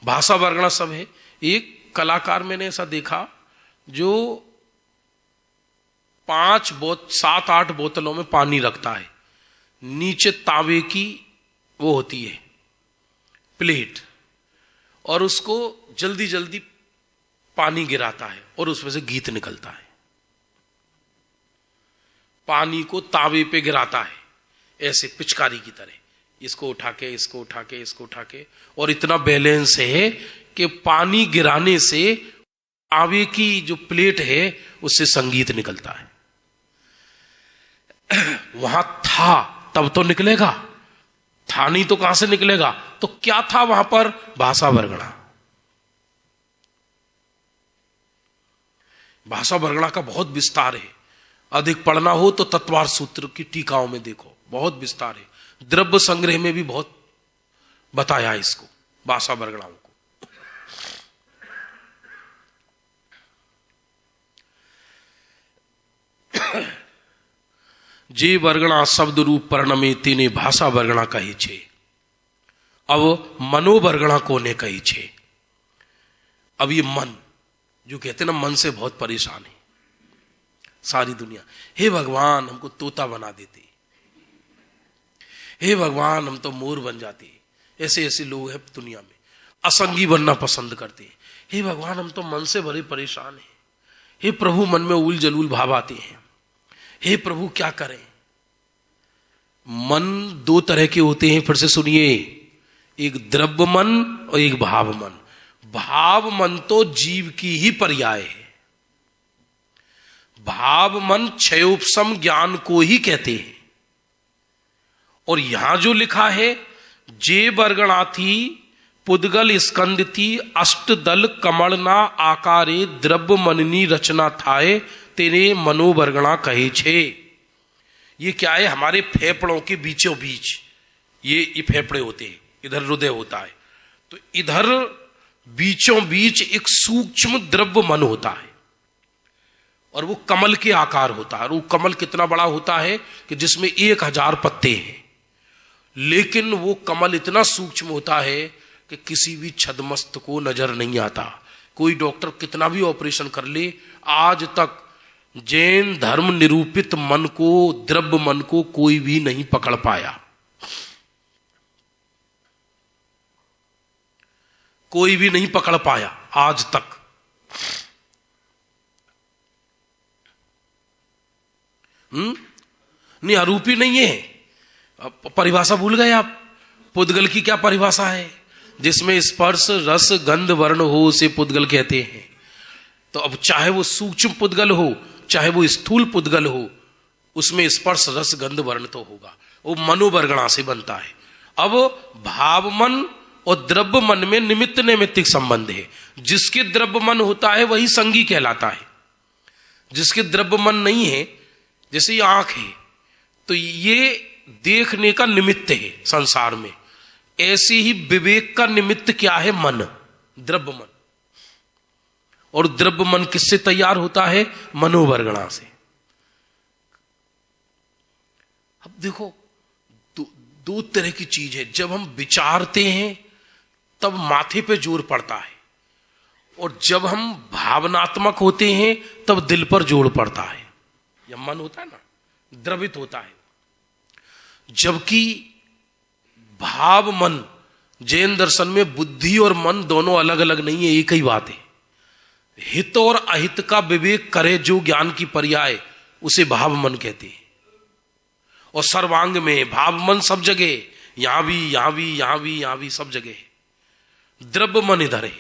भाषा वर्गणा सब है। एक कलाकार मैंने ऐसा देखा जो 7-8 बोतलों में पानी रखता है, नीचे तांबे की वो होती है प्लेट, और उसको जल्दी जल्दी पानी गिराता है और उसमें से गीत निकलता है। पानी को तांबे पे गिराता है ऐसे पिचकारी की तरह, इसको उठा के इसको उठा के इसको उठा के, और इतना बैलेंस है कि पानी गिराने से तांबे की जो प्लेट है उससे संगीत निकलता है। वहां था तब तो निकलेगा, था नहीं तो कहां से निकलेगा? तो क्या था वहां पर? भाषा वर्गणा। भाषा वर्गणा का बहुत विस्तार है। अधिक पढ़ना हो तो तत्वार सूत्र की टीकाओं में देखो, बहुत विस्तार है। द्रव्य संग्रह में भी बहुत बताया है इसको, भाषा वर्गणाओं को। जे वर्गणा शब्द रूप परिणमे तेने भाषा वर्गणा कही छे। अब मनोवर्गणा कोने कही छे। अब ये मन जो कहते ना, मन से बहुत परेशान है सारी दुनिया। हे भगवान, हमको तोता बना देते, हे भगवान, हम तो मोर बन जाते। ऐसे ऐसे लोग हैं दुनिया में, असंगी बनना पसंद करते। हे भगवान, हम तो मन से बड़े परेशान हैं। हे प्रभु, मन में उल जलूल भाव आते हैं। हे प्रभु, क्या करें? मन दो तरह के होते हैं, फिर से सुनिए। एक द्रव्य मन और एक भाव मन। भाव मन तो जीव की ही पर्याय है। भाव मन क्षयोपशम ज्ञान को ही कहते हैं। और यहां जो लिखा है, जे वर्गणा थी पुद्गल स्कंद थी अष्टदल कमलना आकारे द्रव्य मननी रचना थाए तेरे मनोवर्गणा कहे छे। ये क्या है? हमारे फेफड़ों के बीचों बीच ये फेफड़े होते हैं, इधर हृदय होता है, तो इधर बीचों बीच एक सूक्ष्म द्रव्य मन होता है, और वो कमल के आकार होता है। और वो कमल कितना बड़ा होता है कि जिसमें 1000 पत्ते हैं, लेकिन वो कमल इतना सूक्ष्म होता है कि किसी भी छद्मस्त को नजर नहीं आता। कोई डॉक्टर कितना भी ऑपरेशन कर ले, आज तक जैन धर्म निरूपित मन को, द्रव्य मन को कोई भी नहीं पकड़ पाया। कोई भी नहीं पकड़ पाया आज तक। नहीं, अरूपी नहीं है। परिभाषा भूल गए आप। पुद्गल की क्या परिभाषा है? जिसमें स्पर्श रस गंध वर्ण हो उसे पुद्गल कहते हैं। तो अब चाहे वो सूक्ष्म पुद्गल हो चाहे वो स्थूल पुद्गल हो, उसमें स्पर्श रस गंध वर्ण तो होगा। वो मनोवर्गणा से बनता है। अब भाव मन और द्रव्य मन में निमित्त नैमित्तिक संबंध है। जिसके द्रव्य मन होता है वही संगी कहलाता है। जिसके द्रव्य मन नहीं है, जैसे ये आंख है तो ये देखने का निमित्त है संसार में, ऐसे ही विवेक का निमित्त क्या है? मन, द्रव्य मन। और द्रव्य मन किससे तैयार होता है? मनोवर्गणा से। अब देखो, दो तरह की चीज है। जब हम विचारते हैं तब माथे पे जोर पड़ता है, और जब हम भावनात्मक होते हैं तब दिल पर जोर पड़ता है। या मन होता है ना, द्रवित होता है। जबकि भाव मन, जैन दर्शन में बुद्धि और मन दोनों अलग अलग नहीं है, एक ही बात है। हित और अहित का विवेक करे जो ज्ञान की पर्याय, उसे भाव मन कहते हैं। और सर्वांग में भाव मन सब जगह, यहां भी यहां भी यहां भी यहां भी सब जगह है। द्रव्य मन इधर है,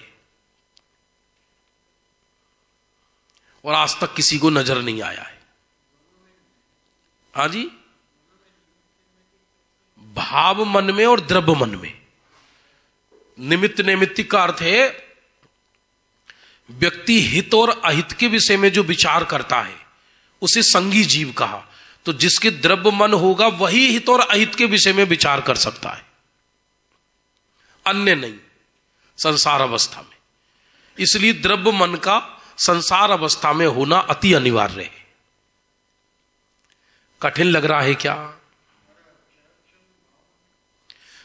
और आज तक किसी को नजर नहीं आया है। हाँ जी, भाव मन में और द्रव्य मन में। निमित्त नैमित्तिक का अर्थ है व्यक्ति हित और अहित के विषय में जो विचार करता है उसे संगी जीव कहा। तो जिसके द्रव्य मन होगा वही हित और अहित के विषय में विचार कर सकता है, अन्य नहीं, संसार अवस्था में। इसलिए द्रव्य मन का संसार अवस्था में होना अति अनिवार्य है। कठिन लग रहा है क्या?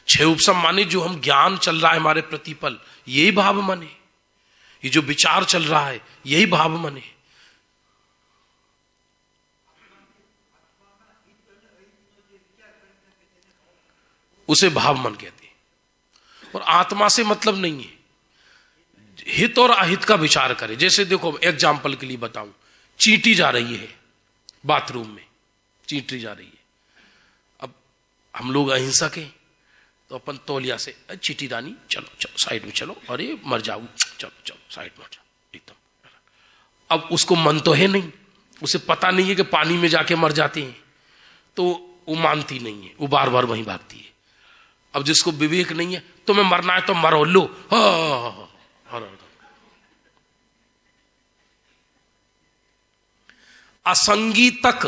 छह उपसम माने जो हम ज्ञान चल रहा है हमारे प्रतिपल, यही भाव मन है। ये जो विचार चल रहा है यही भाव मन है। उसे भाव मन कहते हैं। और आत्मा से मतलब नहीं है, हित और अहित का विचार करे। जैसे देखो, एग्जाम्पल के लिए बताऊं, चींटी जा रही है बाथरूम में, चींटी जा रही है। अब हम लोग अहिंसक हैं तो अपन तौलिया से, चींटी रानी चलो चलो साइड में चलो, अरे मर जाओ, चलो चलो साइड में जाओ एकदम। अब उसको मन तो है नहीं, उसे पता नहीं है कि पानी में जाके मर जाते हैं, तो वो मानती नहीं है, वो बार बार वहीं भागती है। अब जिसको विवेक नहीं है, तुम्हें मरना है तो मरो, लो। असंगी तक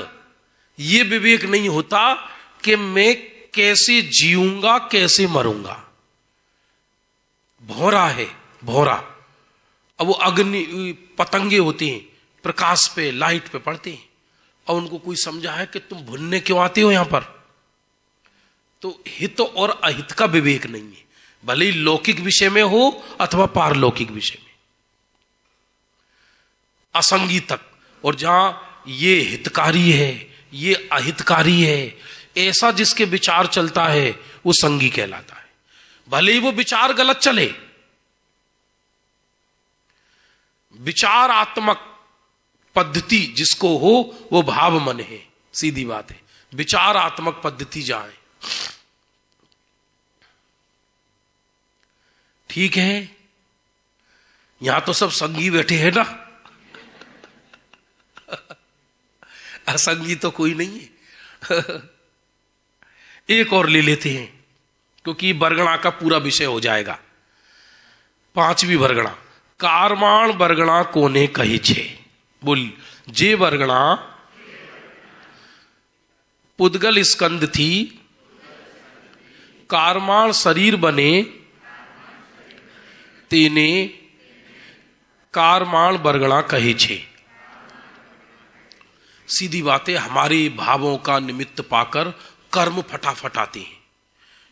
ये विवेक नहीं होता कि मैं कैसे जीऊंगा कैसे मरूंगा। भौरा है, भौरा। अब वो अग्नि पतंगे होते हैं, प्रकाश पे लाइट पे पड़ते हैं, और उनको कोई समझा है कि तुम भुनने क्यों आते हो यहां पर। तो हित और अहित का विवेक नहीं है, भले ही लौकिक विषय में हो अथवा पारलौकिक विषय में। असंगी तक। और जहां ये हितकारी है ये अहितकारी है, ऐसा जिसके विचार चलता है वो संगी कहलाता है, भले ही वो विचार गलत चले। विचारात्मक पद्धति जिसको हो वो भाव मन है, सीधी बात है। विचारात्मक पद्धति जाए, ठीक है। यहां तो सब संगी बैठे हैं ना, असंगी तो कोई नहीं है। एक और ले लेते हैं क्योंकि बरगणा का पूरा विषय हो जाएगा। पांचवी बरगणा, कारमाण बरगणा कोने कही छे। बोल, जे बरगणा पुद्गल स्कंद थी, कारमाण शरीर बने तेने कारमाण बरगणा कही छे। सीधी बात है, हमारे भावों का निमित्त पाकर कर्म फटाफट आते हैं।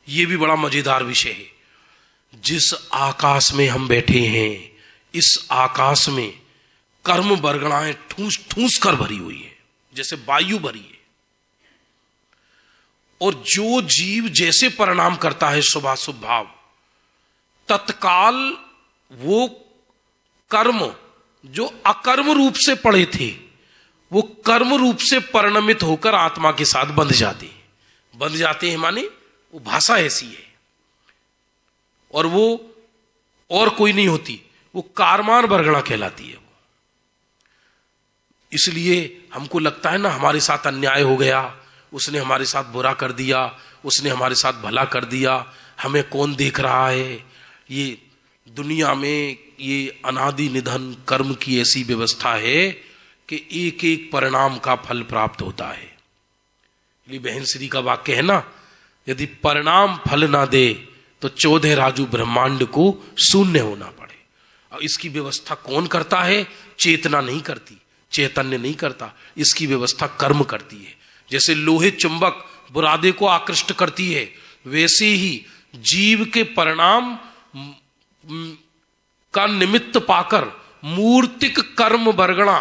यह भी बड़ा मजेदार विषय है। जिस आकाश में हम बैठे हैं, इस आकाश में कर्म बरगणाएं ठूस ठूस कर भरी हुई है, जैसे वायु भरी है। और जो जीव जैसे परिणाम करता है शुभाशुभ भाव, तत्काल वो कर्म जो अकर्म रूप से पड़े थे वो कर्म रूप से परिणमित होकर आत्मा के साथ बंध जाते हैं। बंध जाते हैं माने वो भाषा ऐसी है, और वो और कोई नहीं होती, वो कारमान बरगड़ा कहलाती है। इसलिए हमको लगता है ना हमारे साथ अन्याय हो गया, उसने हमारे साथ बुरा कर दिया, उसने हमारे साथ भला कर दिया, हमें कौन देख रहा है। ये दुनिया में ये अनादि निधन कर्म की ऐसी व्यवस्था है कि एक एक परिणाम का फल प्राप्त होता है। ये बहन श्री का वाक्य है ना, यदि परिणाम फल ना दे तो 14 राजू ब्रह्मांड को शून्य होना पड़े। और इसकी व्यवस्था कौन करता है? चेतना नहीं करती, चैतन्य नहीं करता, इसकी व्यवस्था कर्म करती है। जैसे लोहे चुंबक बुरादे को आकृष्ट करती है, वैसे ही जीव के परिणाम का निमित्त पाकर मूर्तिक कर्म बरगणा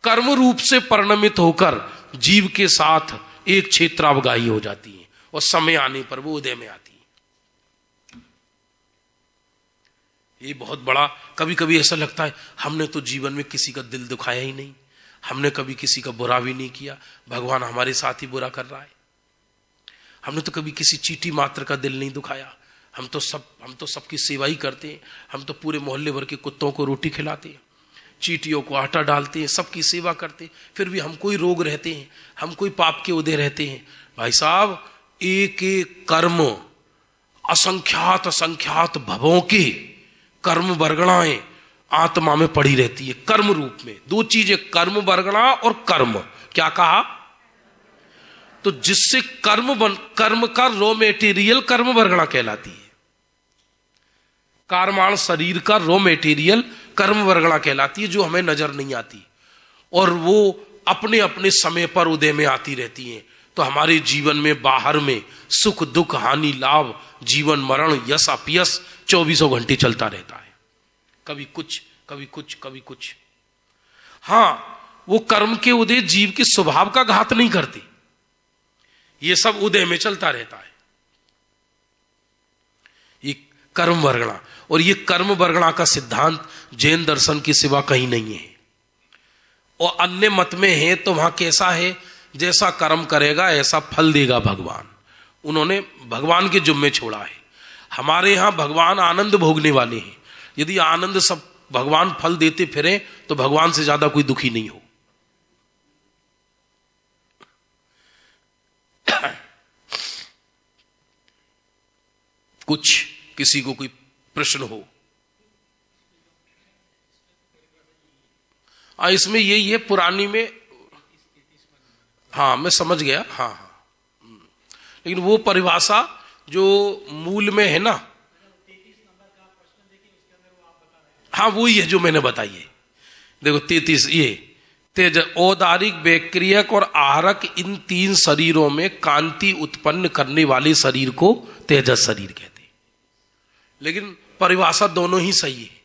कर्म रूप से परिणमित होकर जीव के साथ एक क्षेत्रावगाही हो जाती है, और समय आने पर वो उदय में आती है। ये बहुत बड़ा, कभी कभी ऐसा लगता है हमने तो जीवन में किसी का दिल दुखाया ही नहीं, हमने कभी किसी का बुरा भी नहीं किया, भगवान हमारे साथ ही बुरा कर रहा है। हमने तो कभी किसी चींटी मात्र का दिल नहीं दुखाया, हम तो सबकी सेवा ही करते हैं, हम तो पूरे मोहल्ले भर के कुत्तों को रोटी खिलाते हैं, चींटियों को आटा डालते हैं, सबकी सेवा करते हैं, फिर भी हमको ही रोग रहते हैं, हमको ही पाप के उदय रहते हैं। भाई साहब, एक एक कर्म असंख्यात असंख्यात भवों के कर्म बरगणाएं आत्मा में पड़ी रहती है कर्म रूप में। दो चीजें, कर्म बरगणा और कर्म। क्या कहा? तो जिससे कर्म का रॉ मेटेरियल कर्म बरगणा कहलाती है। कारमाण शरीर का रॉ मेटेरियल कर्म बरगणा कहलाती है, जो हमें नजर नहीं आती, और वो अपने अपने समय पर उदय में आती रहती हैं। तो हमारे जीवन में बाहर में सुख दुख हानि लाभ जीवन मरण यश अपयश 24 घंटे चलता रहता है, कभी कुछ कभी कुछ कभी कुछ। हां, वो कर्म के उदय जीव के स्वभाव का घात नहीं करते, ये सब उदय में चलता रहता है। ये कर्म वर्गणा, और ये कर्म वर्गणा का सिद्धांत जैन दर्शन के सिवा कहीं नहीं है। और अन्य मत में है तो वहां कैसा है, जैसा कर्म करेगा ऐसा फल देगा भगवान। उन्होंने भगवान के जुम्मे छोड़ा है। हमारे यहां भगवान आनंद भोगने वाले हैं। यदि आनंद सब भगवान फल देते फिरे तो भगवान से ज्यादा कोई दुखी नहीं हो। कुछ किसी को कोई प्रश्न हो? इसमें यही है, पुरानी में, हाँ मैं समझ गया, हाँ, लेकिन वो परिभाषा जो मूल में है ना, हाँ वही है जो मैंने बताई है। देखो 33, ये तेज औदारिक वैक्रियक और आहारक, इन 3 शरीरों में कांति उत्पन्न करने वाले शरीर को तेजस शरीर कहते हैं। लेकिन परिभाषा दोनों ही सही है।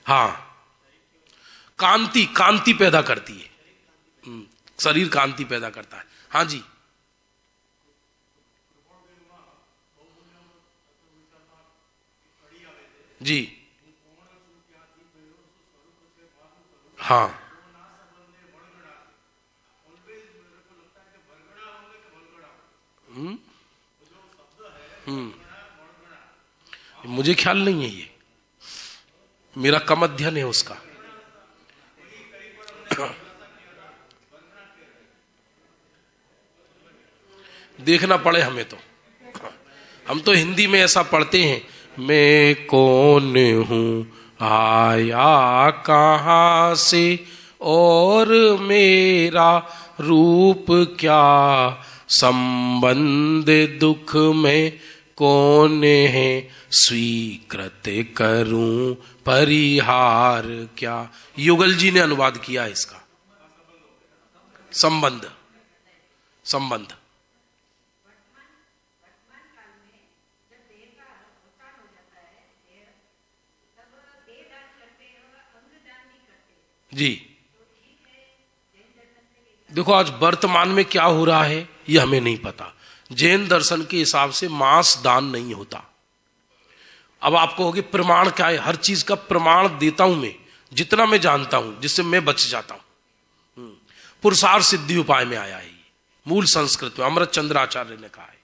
हाँ, कांति पैदा करती है, शरीर कांति पैदा करता है। हाँ जी, जी हाँ, मुझे ख्याल नहीं है, ये मेरा कम अध्ययन है उसका। देखना पड़े हमें तो, हम तो हिंदी में ऐसा पढ़ते हैं, मैं कौन हूं आया कहां से और मेरा रूप क्या, संबंध दुख में कौन है, स्वीकृत करूं परिहार क्या। युगल जी ने अनुवाद किया इसका। संबंध जी। देखो आज वर्तमान में क्या हो रहा है ये हमें नहीं पता। जैन दर्शन के हिसाब से मांस दान नहीं होता। अब आप कहोगे प्रमाण क्या है? हर चीज का प्रमाण देता हूं मैं। जितना मैं जानता हूं, जिससे मैं बच जाता हूं। पुरुषार्थ सिद्धि उपाय में आया है, मूल संस्कृत में अमृत चंद्र आचार्य ने कहा है।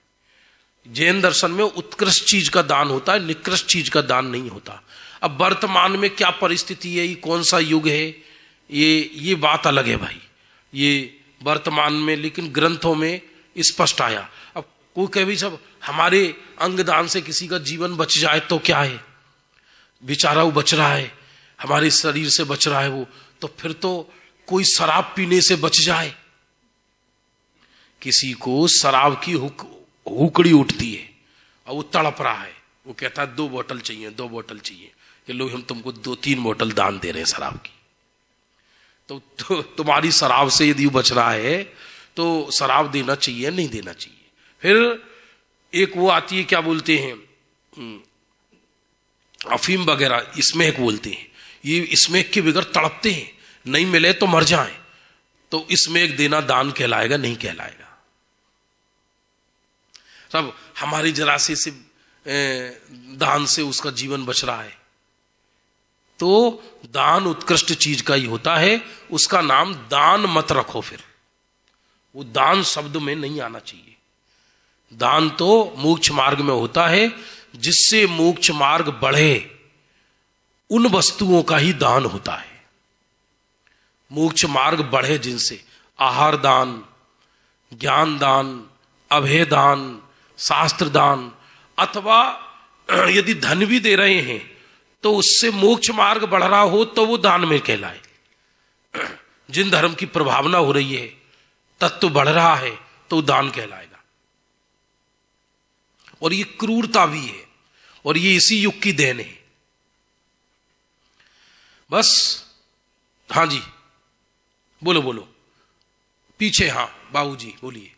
जैन दर्शन में उत्कृष्ट चीज का दान होता है, निकृष्ट चीज का दान नहीं होता। अब वर्तमान में क्या परिस्थिति है, ये कौन सा युग है, ये बात अलग है भाई, ये वर्तमान में, लेकिन ग्रंथों में स्पष्ट आया। अब कोई कहे भी सब हमारे अंगदान से किसी का जीवन बच जाए तो क्या है, बेचारा वो बच रहा है, हमारे शरीर से बच रहा है वो, तो फिर तो कोई शराब पीने से बच जाए। किसी को शराब की हुकड़ी उठती है और वो तड़प रहा है, वो कहता है 2 बोतल चाहिए, 2 बोतल चाहिए, कि लो हम तुमको 2-3 बोतल दान दे रहे हैं शराब की। तो तुम्हारी शराब से यदि बच रहा है तो शराब देना चाहिए, नहीं देना चाहिए। फिर एक वो आती है, क्या बोलते हैं, अफीम वगैरह, स्मैक बोलते हैं। ये स्मैक के बगैर तड़पते हैं, नहीं मिले तो मर जाएं, तो स्मैक देना दान कहलाएगा, नहीं कहलाएगा। सब हमारी जरासी से दान से उसका जीवन बच रहा है, तो दान उत्कृष्ट चीज का ही होता है, उसका नाम दान मत रखो। फिर वो दान शब्द में नहीं आना चाहिए। दान तो मोक्ष मार्ग में होता है, जिससे मोक्ष मार्ग बढ़े उन वस्तुओं का ही दान होता है। मोक्ष मार्ग बढ़े जिनसे, आहार दान, ज्ञान दान, अभय दान, शास्त्र दान, अथवा यदि धन भी दे रहे हैं तो उससे मोक्ष मार्ग बढ़ रहा हो तो वो दान में कहलाए। जिन धर्म की प्रभावना हो रही है, तत्व बढ़ रहा है, तो दान कहलाएगा। और ये क्रूरता भी है, और ये इसी युग की देन है। बस, हाँ जी, बोलो बोलो, पीछे, हाँ बाबूजी बोलिए।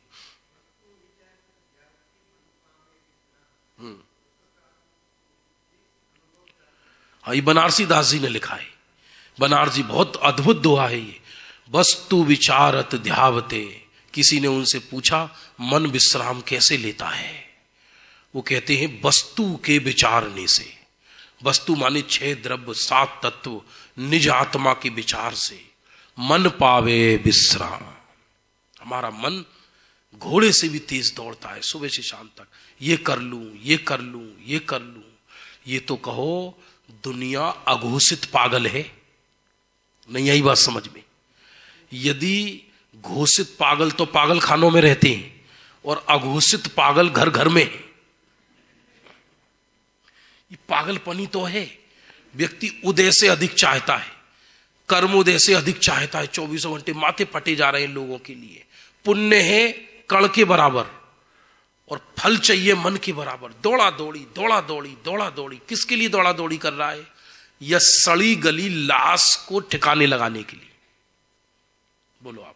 हाँ, ये बनारसी दास जी ने लिखा है। बनारसी बहुत अद्भुत दोहा है ये। वस्तु विचारत ध्यावते, किसी ने उनसे पूछा मन विश्राम कैसे लेता है, वो कहते हैं वस्तु के विचारने से। वस्तु माने 6 द्रव्य, 7 तत्व, निज आत्मा के विचार से मन पावे विश्राम। हमारा मन घोड़े से भी तेज दौड़ता है, सुबह से शाम तक, ये कर लूं, ये कर लूं, ये कर लूं। ये तो कहो दुनिया अघोषित पागल है, नहीं आई बात समझ में। यदि घोषित पागल तो पागल खानों में रहते हैं, और अघोषित पागल घर घर में है। ये पागलपनी तो है। व्यक्ति उदय से अधिक चाहता है, कर्मोदय से अधिक चाहता है। 24 घंटे माथे फटे जा रहे हैं लोगों के लिए। पुण्य है कण के बराबर, और फल चाहिए मन के बराबर। दौड़ा दौड़ी, दौड़ा दौड़ी, दौड़ा दौड़ी। किसके लिए दौड़ा दौड़ी कर रहा है? यह सड़ी गली लाश को ठिकाने लगाने के लिए। बोलो आप,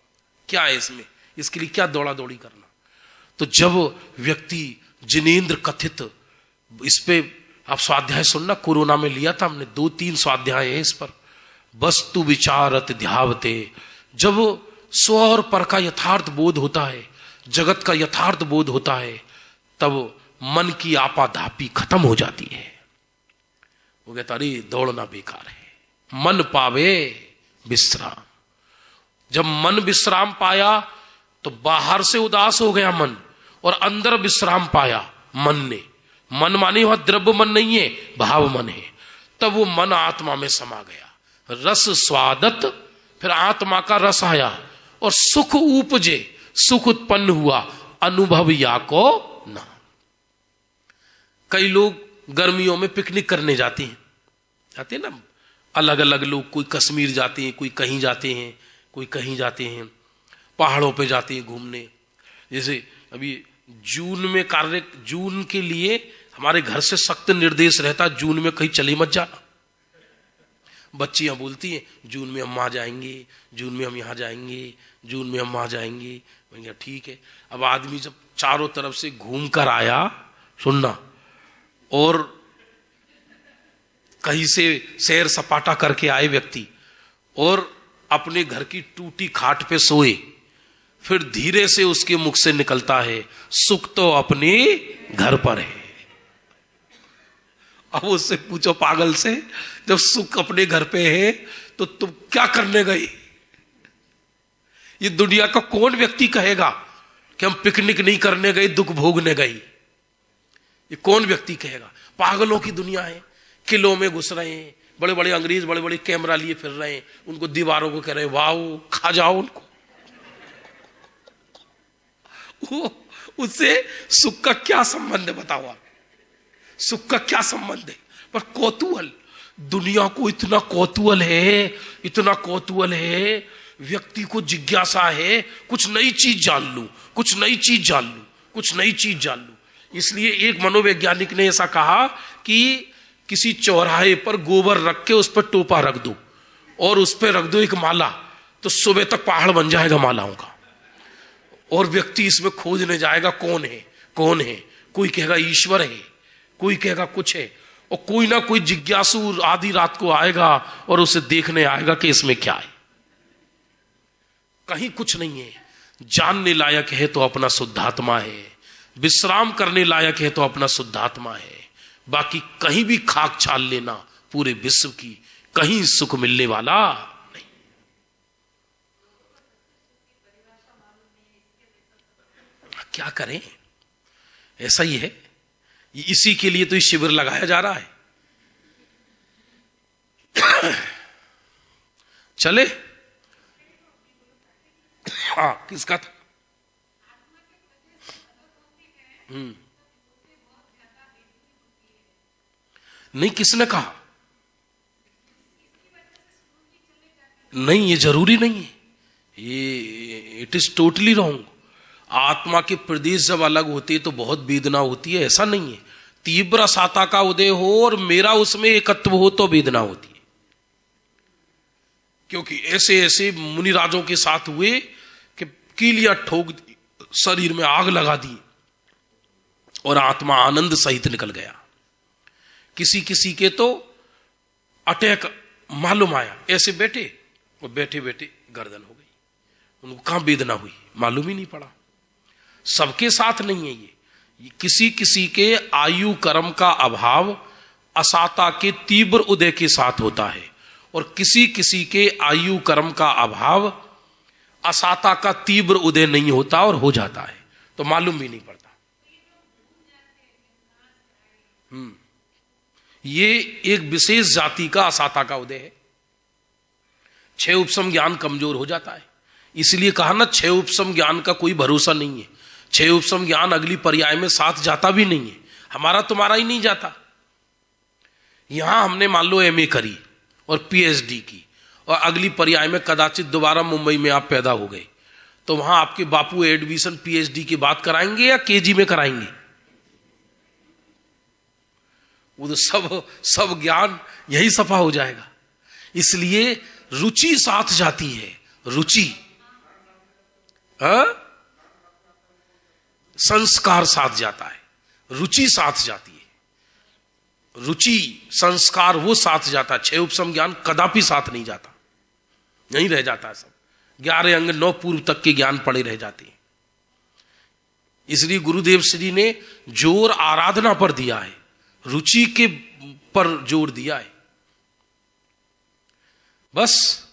क्या है इसमें? इसके लिए क्या दौड़ा दौड़ी करना? तो जब व्यक्ति जिनेंद्र कथित, इस पे आप स्वाध्याय सुनना, कोरोना में लिया था हमने, 2-3 स्वाध्याय है इस पर। वस्तु विचारत ध्यावते, जब स्व और पर का यथार्थ बोध होता है, जगत का यथार्थ बोध होता है, तब मन की आपाधापी खत्म हो जाती है। वो कहता अरे दौड़ना बेकार है, मन पावे विश्राम। जब मन विश्राम पाया तो बाहर से उदास हो गया मन, और अंदर विश्राम पाया मन ने। मन माने वहां द्रव्य मन नहीं है, भाव मन है। तब वो मन आत्मा में समा गया, रस स्वादत, फिर आत्मा का रस आया और सुख उपजे, सुख उत्पन्न हुआ, अनुभव या को ना। कई लोग गर्मियों में पिकनिक करने जाते हैं ना, अलग अलग लोग, कोई कश्मीर जाते हैं, कोई कहीं जाते हैं, कोई कहीं जाते हैं, पहाड़ों पे जाते हैं घूमने। जैसे अभी जून के लिए हमारे घर से सख्त निर्देश रहता, जून में कहीं चले मत जाना। बच्चियां बोलती हैं जून में हम वहां जाएंगे, जून में हम यहां जाएंगे, जून में हम वहां जाएंगे। मैंने कहा ठीक है। अब आदमी जब चारों तरफ से घूम कर आया, सुनना, और कहीं से सैर सपाटा करके आए व्यक्ति, और अपने घर की टूटी खाट पे सोए, फिर धीरे से उसके मुख से निकलता है सुख तो अपने घर पर है। अब उससे पूछो पागल से, जब सुख अपने घर पे है तो तुम क्या करने गए? ये दुनिया का कौन व्यक्ति कहेगा कि हम पिकनिक नहीं करने गए, दुख भोगने गए? ये कौन व्यक्ति कहेगा? पागलों की दुनिया है। किलों में घुस रहे हैं, बड़े बड़े अंग्रेज बड़े बड़े कैमरा लिए फिर रहे हैं, उनको दीवारों को कह रहे हैं वाओ, खा जाओ उनको। उससे सुख का क्या संबंध है बताओ आप? सुख का क्या संबंध है? पर कौतूहल, दुनिया को इतना कौतूहल है, इतना कौतूहल है, व्यक्ति को जिज्ञासा है, कुछ नई चीज जान लूं, कुछ नई चीज जान लूं, कुछ नई चीज जान लूं। इसलिए एक मनोवैज्ञानिक ने ऐसा कहा कि किसी चौराहे पर गोबर रख के उस पर टोपा रख दो और उस पर रख दो एक माला, तो सुबह तक पहाड़ बन जाएगा मालाओं का। और व्यक्ति इसमें खोजने जाएगा कौन है, कौन है। कोई कहेगा ईश्वर है, कोई कहेगा कुछ है, और कोई ना कोई जिज्ञासु आधी रात को आएगा और उसे देखने आएगा कि इसमें क्या है। कहीं कुछ नहीं है। जानने लायक है तो अपना शुद्धात्मा है, विश्राम करने लायक है तो अपना शुद्धात्मा है। बाकी कहीं भी खाक छाल लेना पूरे विश्व की, कहीं सुख मिलने वाला नहीं। क्या करें, ऐसा ही है। इसी के लिए तो ये शिविर लगाया जा रहा है। चले, हाँ, किसका था? नहीं, किसने कहा? नहीं, ये जरूरी नहीं है, ये इट इज टोटली रॉन्ग। आत्मा के प्रदेश जब अलग होते हैं तो बहुत वेदना होती है, ऐसा नहीं है। तीव्र साता का उदय हो और मेरा उसमें एकत्व हो तो वेदना होती है। क्योंकि ऐसे ऐसे मुनिराजों के साथ हुए कि कीलियां ठोक दी, शरीर में आग लगा दी और आत्मा आनंद सहित निकल गया। किसी किसी के तो अटैक मालूम आया, ऐसे बैठे और बैठे बैठे गर्दन हो गई, उनको कहां वेदना हुई मालूम ही नहीं पड़ा। सबके साथ नहीं है ये किसी किसी के आयु कर्म का अभाव असाता के तीव्र उदय के साथ होता है, और किसी किसी के आयु कर्म का अभाव असाता का तीव्र उदय नहीं होता और हो जाता है, तो मालूम भी नहीं पड़ता। ये एक विशेष जाति का असाता का उदय है। 6 उपसम ज्ञान कमजोर हो जाता है, इसलिए कहा ना 6 उपसम ज्ञान का कोई भरोसा नहीं है। 6 उपसम ज्ञान अगली पर्याय में साथ जाता भी नहीं है, हमारा तुम्हारा ही नहीं जाता। यहां हमने मान लो MA करी और PhD की, और अगली पर्याय में कदाचित दोबारा मुंबई में आप पैदा हो गए, तो वहां आपके बापू एडमिशन PhD की बात कराएंगे या KG में कराएंगे? वो तो सब ज्ञान यही सफा हो जाएगा। इसलिए रुचि साथ जाती है, रुचि, संस्कार साथ जाता है, रुचि साथ जाती है। रुचि संस्कार वो साथ जाता है, 6 उपसम ज्ञान कदापि साथ नहीं जाता, नहीं रह जाता। सब 11 अंग 9 पूर्व तक के ज्ञान पड़े रह जाते हैं। इसलिए गुरुदेव श्री ने जोर आराधना पर दिया है, रुचि के पर जोर दिया है। बस